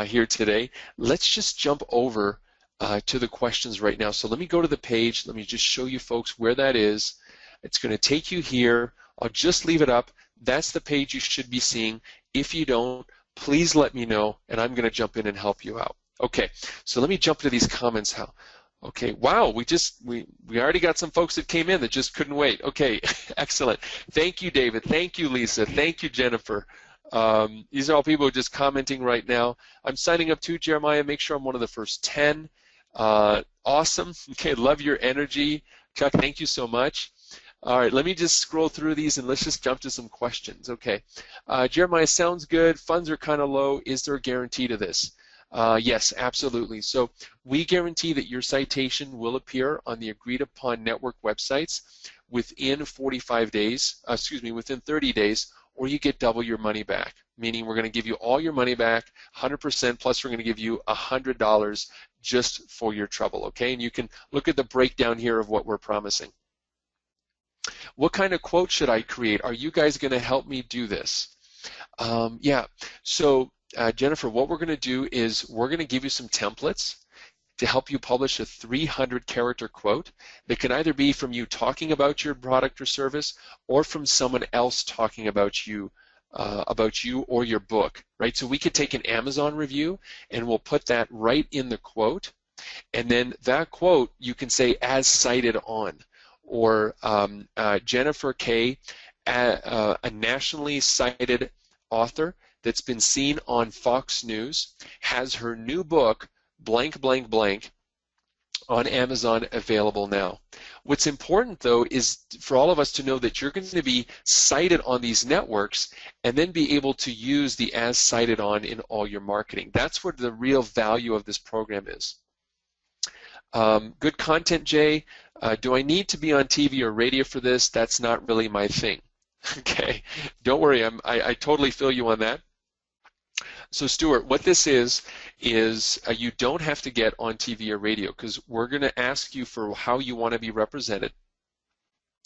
here today. Let's just jump over to the questions right now. So let me go to the page. Let me just show you folks where that is. It's going to take you here. I'll just leave it up. That's the page you should be seeing. If you don't, please let me know, and I'm going to jump in and help you out. Okay, so let me jump to these comments. Okay, wow, we already got some folks that came in that just couldn't wait. Okay, excellent. Thank you, David. Thank you, Lisa. Thank you, Jennifer. These are all people just commenting right now. I'm signing up too, Jeremiah. Make sure I'm one of the first 10. Awesome. Okay, love your energy. Chuck, thank you so much. All right, let me just scroll through these and let's just jump to some questions. Okay, Jeremiah, sounds good. Funds are kind of low. Is there a guarantee to this? Yes, absolutely. So we guarantee that your citation will appear on the agreed upon network websites within 45 days, within 30 days, or you get double your money back. meaning we're going to give you all your money back, 100%, plus we're going to give you $100 just for your trouble, okay? And you can look at the breakdown here of what we're promising. What kind of quote should I create? Are you guys going to help me do this? Yeah, so Jennifer, what we're going to do is we're going to give you some templates to help you publish a 300-character quote that can either be from you talking about your product or service or from someone else talking about you or your book, right? So we could take an Amazon review and we'll put that right in the quote, and then that quote you can say as cited on, or Jennifer K., a nationally cited author that's been seen on Fox News, has her new book blank, blank, blank on Amazon available now. What's important, though, is for all of us to know that you're going to be cited on these networks and then be able to use the as cited on in all your marketing. That's what the real value of this program is. Good content, Jay. Do I need to be on TV or radio for this? That's not really my thing. Okay, don't worry. I totally feel you on that. So Stuart, what this is you don't have to get on TV or radio, because we're going to ask you for how you want to be represented,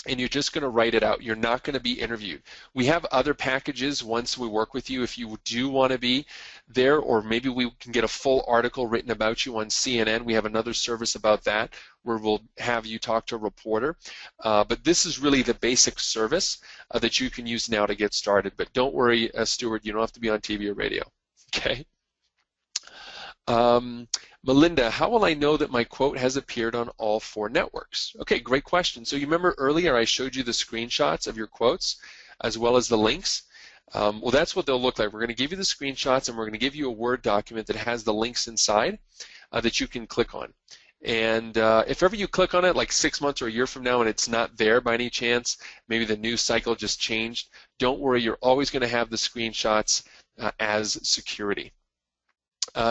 and you're just going to write it out. You're not going to be interviewed. We have other packages once we work with you if you do want to be there, or maybe we can get a full article written about you on CNN. We have another service about that where we'll have you talk to a reporter. But this is really the basic service that you can use now to get started. But don't worry, Stuart, you don't have to be on TV or radio. Okay. Melinda, how will I know that my quote has appeared on all 4 networks? Okay, great question. So you remember earlier I showed you the screenshots of your quotes as well as the links? Well, that's what they'll look like. We're going to give you the screenshots, and we're going to give you a Word document that has the links inside that you can click on. And if ever you click on it like 6 months or a year from now and it's not there by any chance, maybe the news cycle just changed, don't worry, you're always going to have the screenshots as security.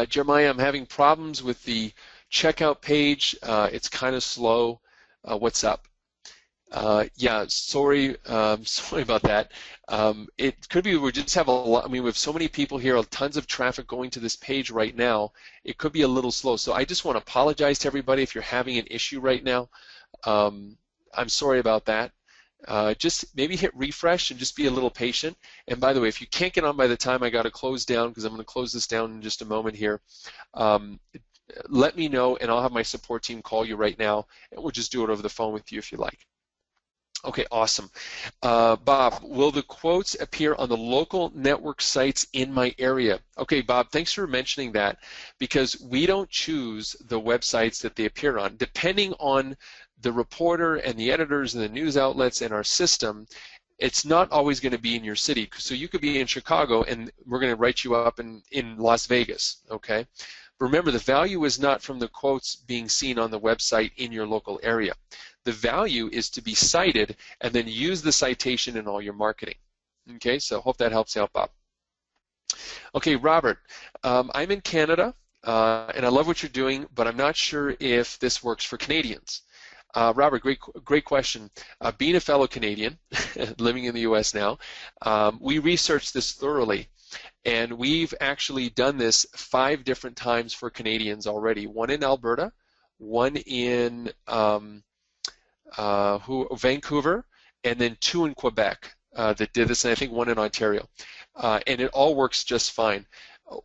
Jeremiah, I'm having problems with the checkout page. It's kind of slow. What's up? Yeah, sorry about that. It could be we just have a lot. I mean, we have so many people here, tons of traffic going to this page right now. It could be a little slow. So I just want to apologize to everybody if you're having an issue right now. I'm sorry about that. Just maybe hit refresh and just be a little patient. And by the way, if you can't get on by the time I got to close down, because I'm going to close this down in just a moment here, let me know and I'll have my support team call you right now, and we'll just do it over the phone with you if you like. Okay, awesome. Bob, will the quotes appear on the local network sites in my area? Okay, Bob, thanks for mentioning that, because we don't choose the websites that they appear on. Depending on the reporter and the editors and the news outlets in our system, it's not always going to be in your city. So you could be in Chicago and we're going to write you up in Las Vegas, okay? Remember, the value is not from the quotes being seen on the website in your local area. The value is to be cited and then use the citation in all your marketing. Okay, so hope that helps out, Bob. Okay, Robert, I'm in Canada and I love what you're doing, but I'm not sure if this works for Canadians. Robert, great question. Being a fellow Canadian, living in the U.S. now, we researched this thoroughly, and we've actually done this 5 different times for Canadians already. 1 in Alberta, 1 in Vancouver, and then 2 in Quebec that did this, and I think 1 in Ontario. And it all works just fine.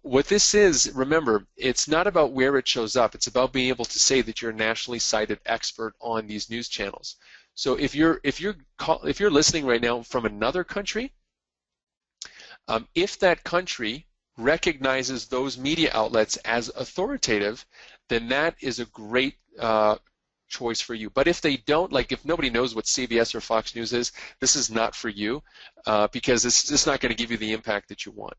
What this is, remember, it's not about where it shows up. It's about being able to say that you're a nationally cited expert on these news channels. So if you're listening right now from another country, if that country recognizes those media outlets as authoritative, then that is a great choice for you. But if they don't, like if nobody knows what CBS or Fox News is, this is not for you because it's just not going to give you the impact that you want.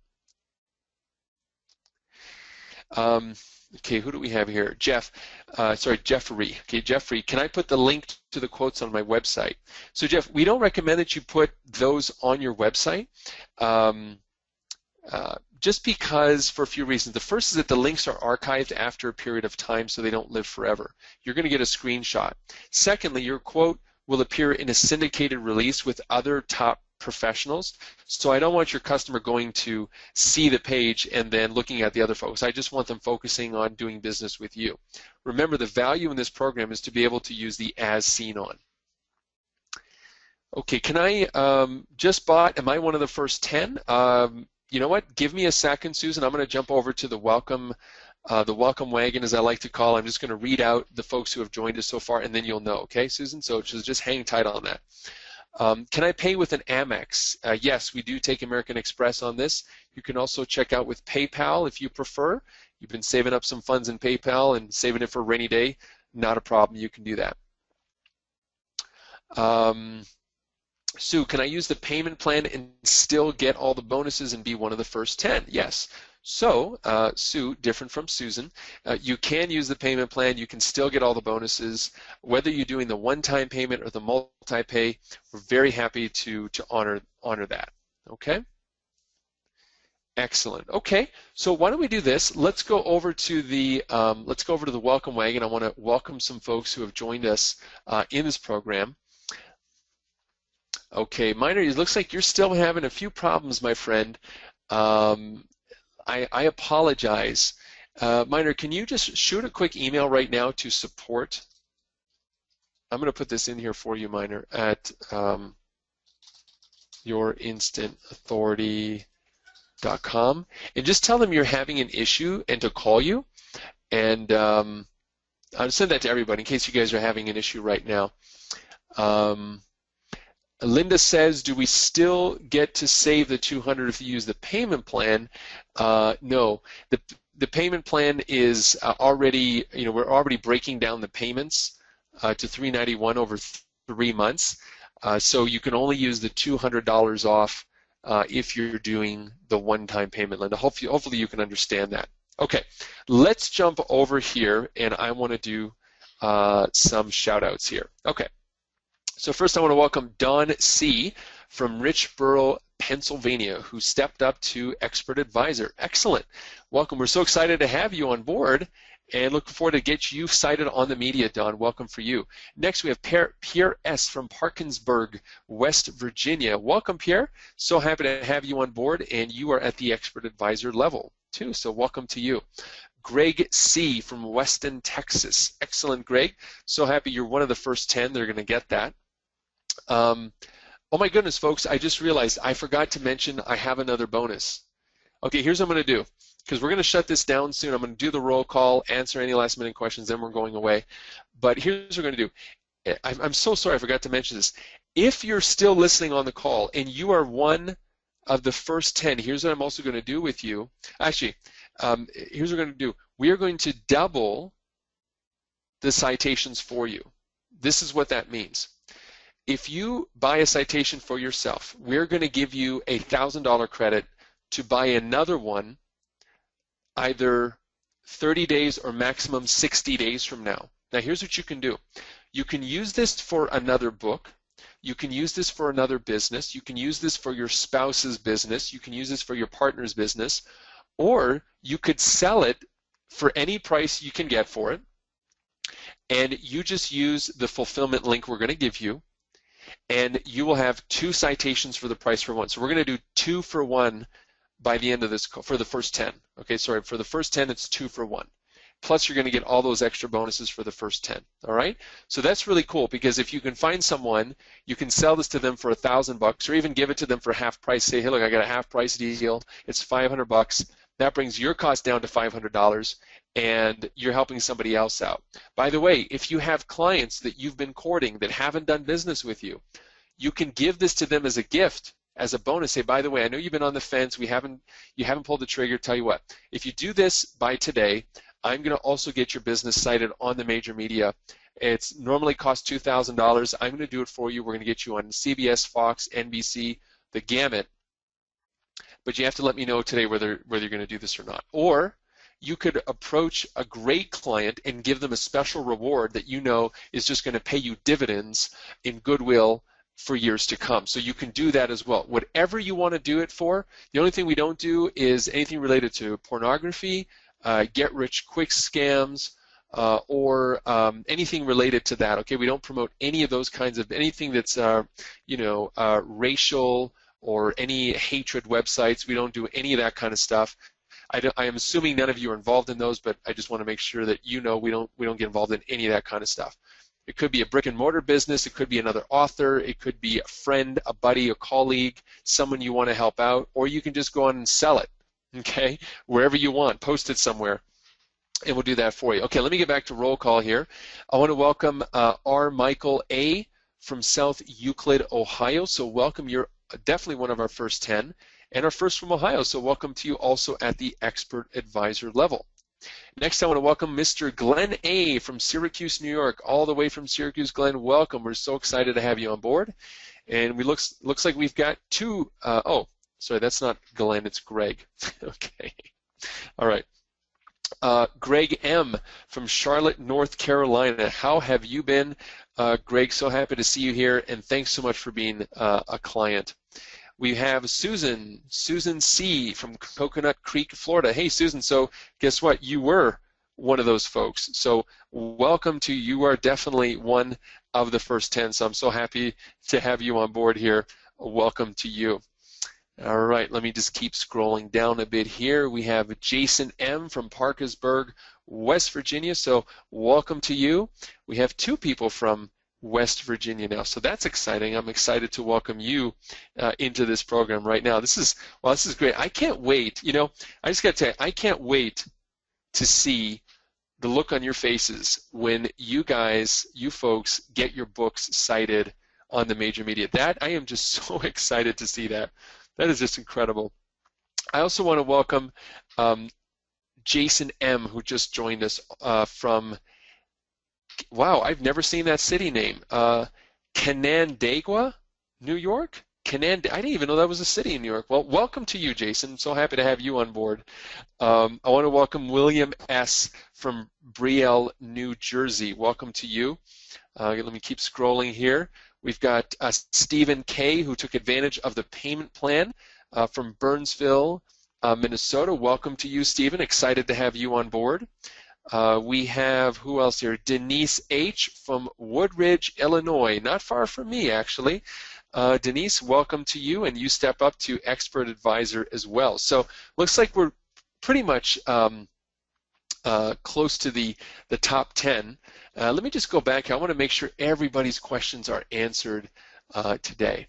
Okay, who do we have here? Jeffrey. Okay, Jeffrey, can I put the link to the quotes on my website? So, Jeff, we don't recommend that you put those on your website just because for a few reasons. The first is that the links are archived after a period of time, so they don't live forever. You're going to get a screenshot. Secondly, your quote will appear in a syndicated release with other top professionals. So I don't want your customer going to see the page and then looking at the other folks. I just want them focusing on doing business with you. Remember, the value in this program is to be able to use the as seen on. Okay, can I just bought, am I one of the first 10? You know what, give me a second, Susan. I'm going to jump over to the welcome wagon, as I like to call. I'm just going to read out the folks who have joined us so far, and then you'll know, okay, Susan? So just hang tight on that. Can I pay with an Amex? Yes, we do take American Express on this. You can also check out with PayPal if you prefer. You've been saving up some funds in PayPal and saving it for a rainy day. Not a problem. You can do that. Sue, can I use the payment plan and still get all the bonuses and be one of the first 10? Yes. So, Sue, different from Susan, you can use the payment plan. You can still get all the bonuses. Whether you're doing the one-time payment or the multi-pay, we're very happy to honor that. Okay? Excellent. Okay, so why don't we do this? Let's go over to the welcome wagon. I want to welcome some folks who have joined us in this program. Okay, Minor, it looks like you're still having a few problems, my friend. I apologize. Minor, can you just shoot a quick email right now to support? I'm going to put this in here for you, Minor, at yourinstantauthority.com, and just tell them you're having an issue and to call you. And I'll send that to everybody in case you guys are having an issue right now. Linda says, do we still get to save the $200 if you use the payment plan? No. The payment plan is already, we're already breaking down the payments to $391 over 3 months. So you can only use the $200 off if you're doing the one-time payment, Linda. Hopefully you can understand that. Okay, let's jump over here, and I want to do some shout-outs here. Okay. So first I want to welcome Don C. from Richboro, Pennsylvania, who stepped up to Expert Advisor. Excellent. Welcome. We're so excited to have you on board and looking forward to get you cited on the media, Don. Welcome for you. Next we have Pierre S. from Parkinsburg, West Virginia. Welcome, Pierre. So happy to have you on board, and you are at the Expert Advisor level too, so welcome to you. Greg C. from Weston, Texas. Excellent, Greg. So happy you're one of the first 10 that are going to get that. Oh my goodness, folks, I just realized I forgot to mention I have another bonus. Okay, here's what I'm going to do, because we're going to shut this down soon. I'm going to do the roll call, answer any last minute questions, then we're going away. But here's what we're going to do. I'm so sorry I forgot to mention this. If you're still listening on the call and you are one of the first 10, here's what I'm also going to do with you. Actually, here's what we're going to do. We are going to double the citations for you. This is what that means. If you buy a citation for yourself, we're going to give you a $1,000 credit to buy another one either 30 days or maximum 60 days from now. Now here's what you can do. You can use this for another book. You can use this for another business. You can use this for your spouse's business. You can use this for your partner's business. Or you could sell it for any price you can get for it. And you just use the fulfillment link we're going to give you. And you will have 2 citations for the price for 1. So we're going to do 2 for 1 by the end of this, for the first 10. Okay, sorry, for the first 10, it's 2 for 1. Plus, you're going to get all those extra bonuses for the first 10. All right? So that's really cool, because if you can find someone, you can sell this to them for $1,000 or even give it to them for half price. Say, hey, look, I got a half price deal. It's $500. That brings your cost down to $500, and you're helping somebody else out. By the way, if you have clients that you've been courting that haven't done business with you, you can give this to them as a gift, as a bonus. Say, by the way, I know you've been on the fence. You haven't pulled the trigger. Tell you what, if you do this by today, I'm going to also get your business cited on the major media. It's normally costs $2,000. I'm going to do it for you. We're going to get you on CBS, Fox, NBC, the gamut. But you have to let me know today whether you're going to do this or not. Or you could approach a great client and give them a special reward that you know is just going to pay you dividends in goodwill for years to come. So you can do that as well. Whatever you want to do it for, the only thing we don't do is anything related to pornography, get-rich-quick scams, or anything related to that. Okay, we don't promote any of those kinds of anything that's racial or any hatred websites. We don't do any of that kind of stuff. I am assuming none of you are involved in those, but I just want to make sure that you know we don't get involved in any of that kind of stuff. It could be a brick and mortar business. It could be another author. It could be a friend, a buddy, a colleague, someone you want to help out, or you can just go on and sell it, okay, wherever you want. Post it somewhere, and we'll do that for you. Okay, let me get back to roll call here. I want to welcome R. Michael A. from South Euclid, Ohio. So welcome. You're definitely one of our first 10, and our first from Ohio. So welcome to you also at the expert advisor level. Next, I want to welcome Mr. Glenn A. from Syracuse, New York, all the way from Syracuse. Glenn, welcome. We're so excited to have you on board. And we looks like we've got two. Oh, sorry, that's not Glenn. It's Greg. Okay. All right. Greg M. from Charlotte, North Carolina. How have you been? Greg, so happy to see you here, and thanks so much for being a client. We have Susan C. from Coconut Creek, Florida. Hey, Susan, so guess what? You were one of those folks. So welcome to you. You are definitely one of the first 10, so I'm so happy to have you on board here. Welcome to you. All right, let me just keep scrolling down a bit here. We have Jason M. from Parkersburg, West Virginia, so welcome to you. We have two people from West Virginia now, so that's exciting. I'm excited to welcome you into this program right now. This is great. I can't wait. You know, I just got to tell you, I can't wait to see the look on your faces when you folks get your books cited on the major media. That I am just so excited to see that. That is just incredible. I also want to welcome Jason M., who just joined us from, wow, I've never seen that city name. Canandaigua, New York? I didn't even know that was a city in New York. Well, welcome to you, Jason. I'm so happy to have you on board. I want to welcome William S. from Brielle, New Jersey. Welcome to you. Let me keep scrolling here. We've got Stephen K., who took advantage of the payment plan from Burnsville, Minnesota. Welcome to you, Stephen. Excited to have you on board. We have, who else here? Denise H. from Woodridge, Illinois. Not far from me, actually. Denise, welcome to you, and you step up to expert advisor as well. So looks like we're pretty much close to the top 10. Let me just go back. I want to make sure everybody's questions are answered today.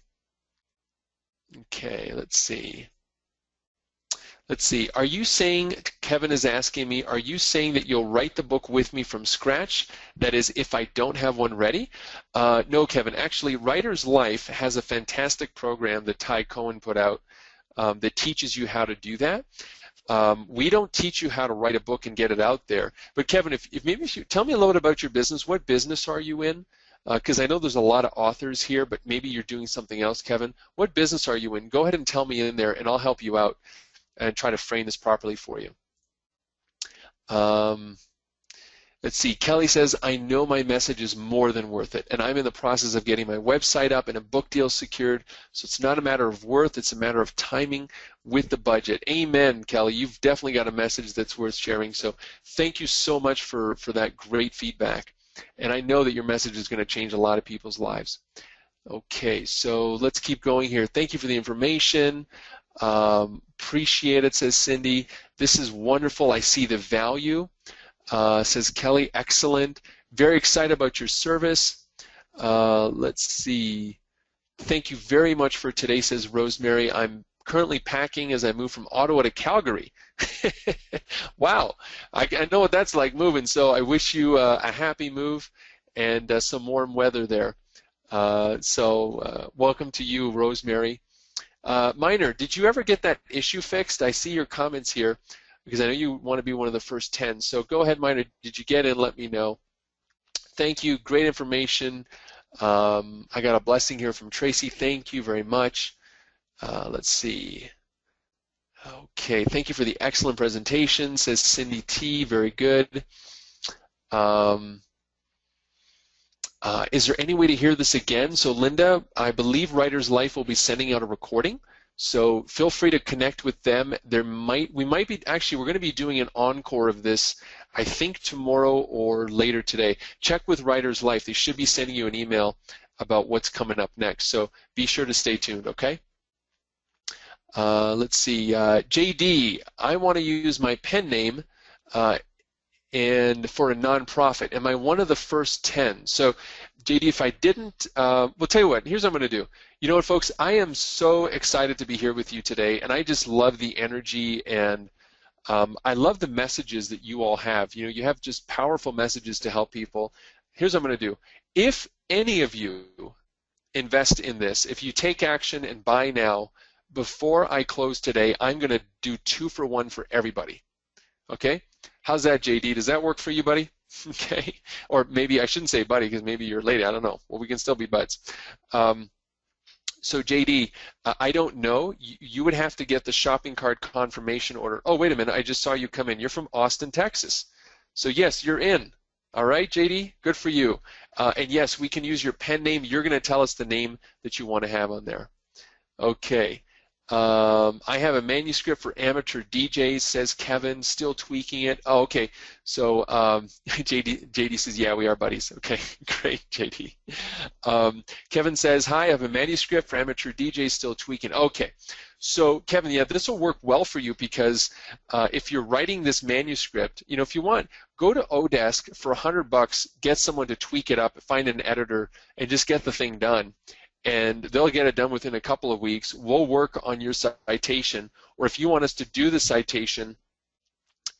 Okay, let's see. Are you saying, Kevin is asking me, are you saying that you'll write the book with me from scratch? That is, if I don't have one ready? No, Kevin. Actually, Writer's Life has a fantastic program that Ty Cohen put out that teaches you how to do that. We don't teach you how to write a book and get it out there. But Kevin, if you tell me a little bit about your business. What business are you in? Because I know there's a lot of authors here, but maybe you're doing something else, Kevin. What business are you in? Go ahead and tell me in there, and I'll help you out and try to frame this properly for you. Let's see. Kelly says, I know my message is more than worth it, and I'm in the process of getting my website up and a book deal secured, so it's not a matter of worth, it's a matter of timing with the budget. Amen, Kelly. You've definitely got a message that's worth sharing, so thank you so much for that great feedback, and I know that your message is going to change a lot of people's lives. Okay, so let's keep going here. Thank you for the information. Appreciate it, says Cindy. This is wonderful. I see the value. Says Kelly, excellent. Very excited about your service. Let's see. Thank you very much for today, says Rosemary. I'm currently packing as I move from Ottawa to Calgary. Wow. I know what that's like moving, so I wish you a happy move and some warm weather there. Welcome to you, Rosemary. Minor, did you ever get that issue fixed? I see your comments here because I know you want to be one of the first 10. So go ahead, Minor. Did you get it? Let me know. Thank you. Great information. I got a blessing here from Tracy. Thank you very much. Let's see. Okay. Thank you for the excellent presentation, says Cindy T. Very good. Is there any way to hear this again? So Linda, I believe Writer's Life will be sending out a recording, so feel free to connect with them. We're going to be doing an encore of this I think tomorrow or later today. Check with Writer's Life. They should be sending you an email about what's coming up next. So be sure to stay tuned, okay? Let's see. JD, I want to use my pen name and for a nonprofit. Am I one of the first 10? So, JD, if I didn't, well, tell you what, here's what I'm going to do. You know what, folks? I am so excited to be here with you today, and I just love the energy, and I love the messages that you all have. You know, you have just powerful messages to help people. Here's what I'm going to do. If any of you invest in this, if you take action and buy now, before I close today, I'm going to do 2 for 1 for everybody. Okay? How's that, JD? Does that work for you, buddy? Okay? Or maybe I shouldn't say buddy because maybe you're a lady. I don't know. Well, we can still be buds. So, JD, I don't know. You would have to get the shopping cart confirmation order. Oh, wait a minute. I just saw you come in. You're from Austin, Texas. So, yes, you're in. All right, JD? Good for you. And, yes, we can use your pen name. You're going to tell us the name that you want to have on there. Okay. I have a manuscript for amateur DJs, says Kevin, still tweaking it. Oh, okay. So JD says, yeah, we are buddies. Okay, great, JD. Kevin says, hi, I have a manuscript for amateur DJs, still tweaking. Okay. So Kevin, yeah, this will work well for you because if you're writing this manuscript, you know, if you want, go to Odesk for $100, get someone to tweak it up, find an editor, and just get the thing done. And they'll get it done within a couple of weeks. We'll work on your citation, or if you want us to do the citation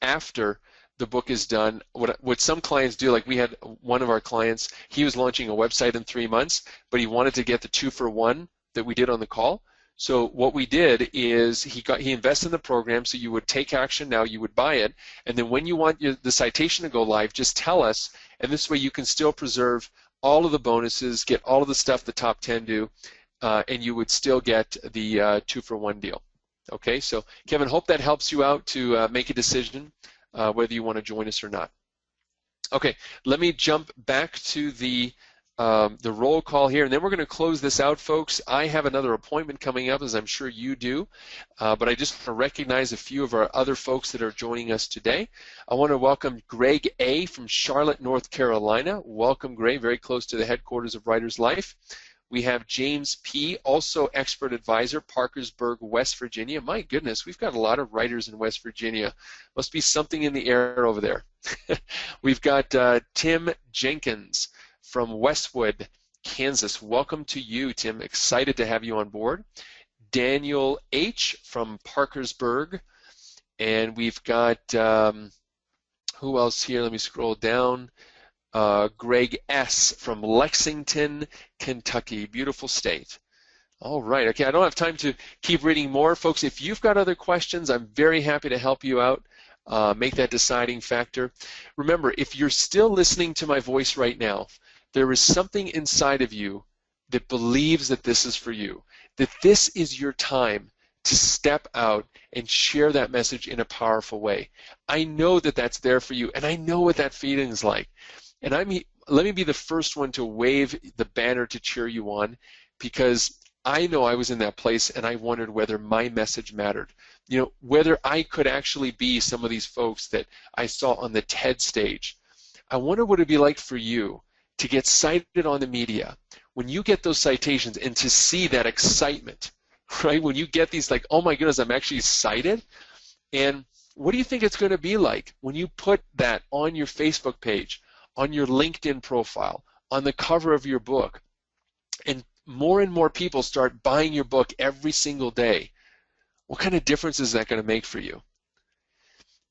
after the book is done, what some clients do, like we had one of our clients, he was launching a website in 3 months, but he wanted to get the 2 for 1 that we did on the call. So what we did is he invested in the program, so you would take action now, you would buy it, and then when you want the citation to go live, just tell us, and this way you can still preserve all of the bonuses, get all of the stuff the top 10 do, and you would still get the 2 for 1 deal. Okay, so Kevin, hope that helps you out to make a decision whether you want to join us or not. Okay, let me jump back to the roll call here, and then we're going to close this out, folks. I have another appointment coming up, as I'm sure you do, but I just want to recognize a few of our other folks that are joining us today. I want to welcome Greg A. from Charlotte, North Carolina. Welcome, Greg, very close to the headquarters of Writer's Life. We have James P., also expert advisor, Parkersburg, West Virginia. My goodness, we've got a lot of writers in West Virginia. Must be something in the air over there. We've got Tim Jenkins from Westwood, Kansas. Welcome to you, Tim. Excited to have you on board. Daniel H. from Parkersburg. And we've got, who else here? Let me scroll down. Greg S. from Lexington, Kentucky. Beautiful state. All right. Okay, I don't have time to keep reading more. Folks, if you've got other questions, I'm very happy to help you out. Make that deciding factor. Remember, if you're still listening to my voice right now, there is something inside of you that believes that this is for you, that this is your time to step out and share that message in a powerful way. I know that that's there for you, and I know what that feeling is like. And let me be the first one to wave the banner to cheer you on, because I know I was in that place and I wondered whether my message mattered. You know, whether I could actually be some of these folks that I saw on the TED stage. I wonder what it'd be like for you to get cited on the media, when you get those citations and to see that excitement, right? When you get these like, oh my goodness, I'm actually cited. And what do you think it's going to be like when you put that on your Facebook page, on your LinkedIn profile, on the cover of your book, and more people start buying your book every single day? What kind of difference is that going to make for you?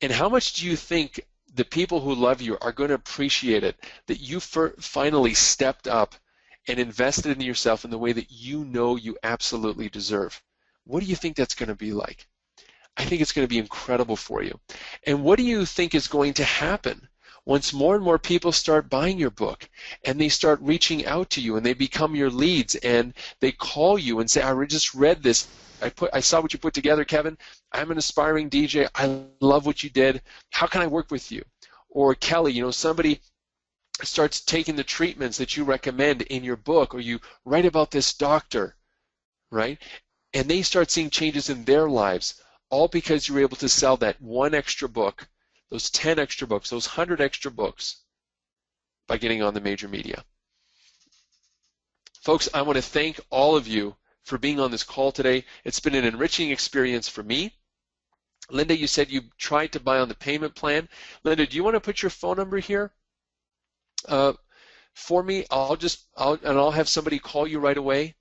And how much do you think the people who love you are going to appreciate it, that you finally stepped up and invested in yourself in the way that you know you absolutely deserve? What do you think that's going to be like? I think it's going to be incredible for you. And what do you think is going to happen once more and more people start buying your book and they start reaching out to you and they become your leads and they call you and say, I just read this. I saw what you put together, Kevin. I'm an aspiring DJ. I love what you did. How can I work with you? Or Kelly, you know, somebody starts taking the treatments that you recommend in your book, or you write about this doctor, right? And they start seeing changes in their lives, all because you were able to sell that one extra book those 10 extra books, those 100 extra books by getting on the major media. Folks, I want to thank all of you for being on this call today. It's been an enriching experience for me. Linda, you said you tried to buy on the payment plan. Linda, do you want to put your phone number here for me? I'll have somebody call you right away,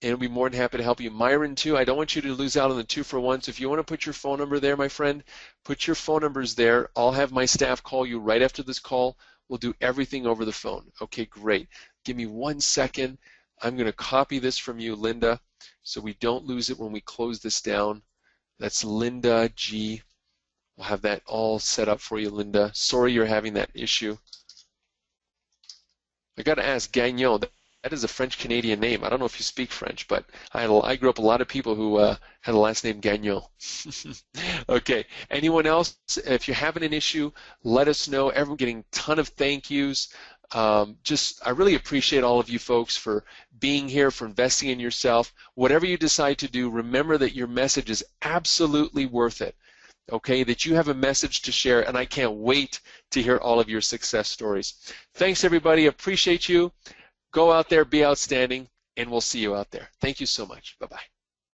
and I'll be more than happy to help you. Myron, too, I don't want you to lose out on the 2-for-1. So if you want to put your phone number there, my friend, put your phone numbers there. I'll have my staff call you right after this call. We'll do everything over the phone. Okay, great. Give me 1 second. I'm going to copy this from you, Linda, so we don't lose it when we close this down. That's Linda G. We'll have that all set up for you, Linda. Sorry you're having that issue. I got to ask, Gagnon, that is a French-Canadian name. I don't know if you speak French, but I grew up a lot of people who had a last name Gagnon. Okay, anyone else? If you're having an issue, let us know. Everyone getting a ton of thank yous. I really appreciate all of you folks for being here, for investing in yourself. Whatever you decide to do, remember that your message is absolutely worth it. Okay, that you have a message to share, and I can't wait to hear all of your success stories. Thanks, everybody. Appreciate you. Go out there, be outstanding, and we'll see you out there. Thank you so much. Bye-bye.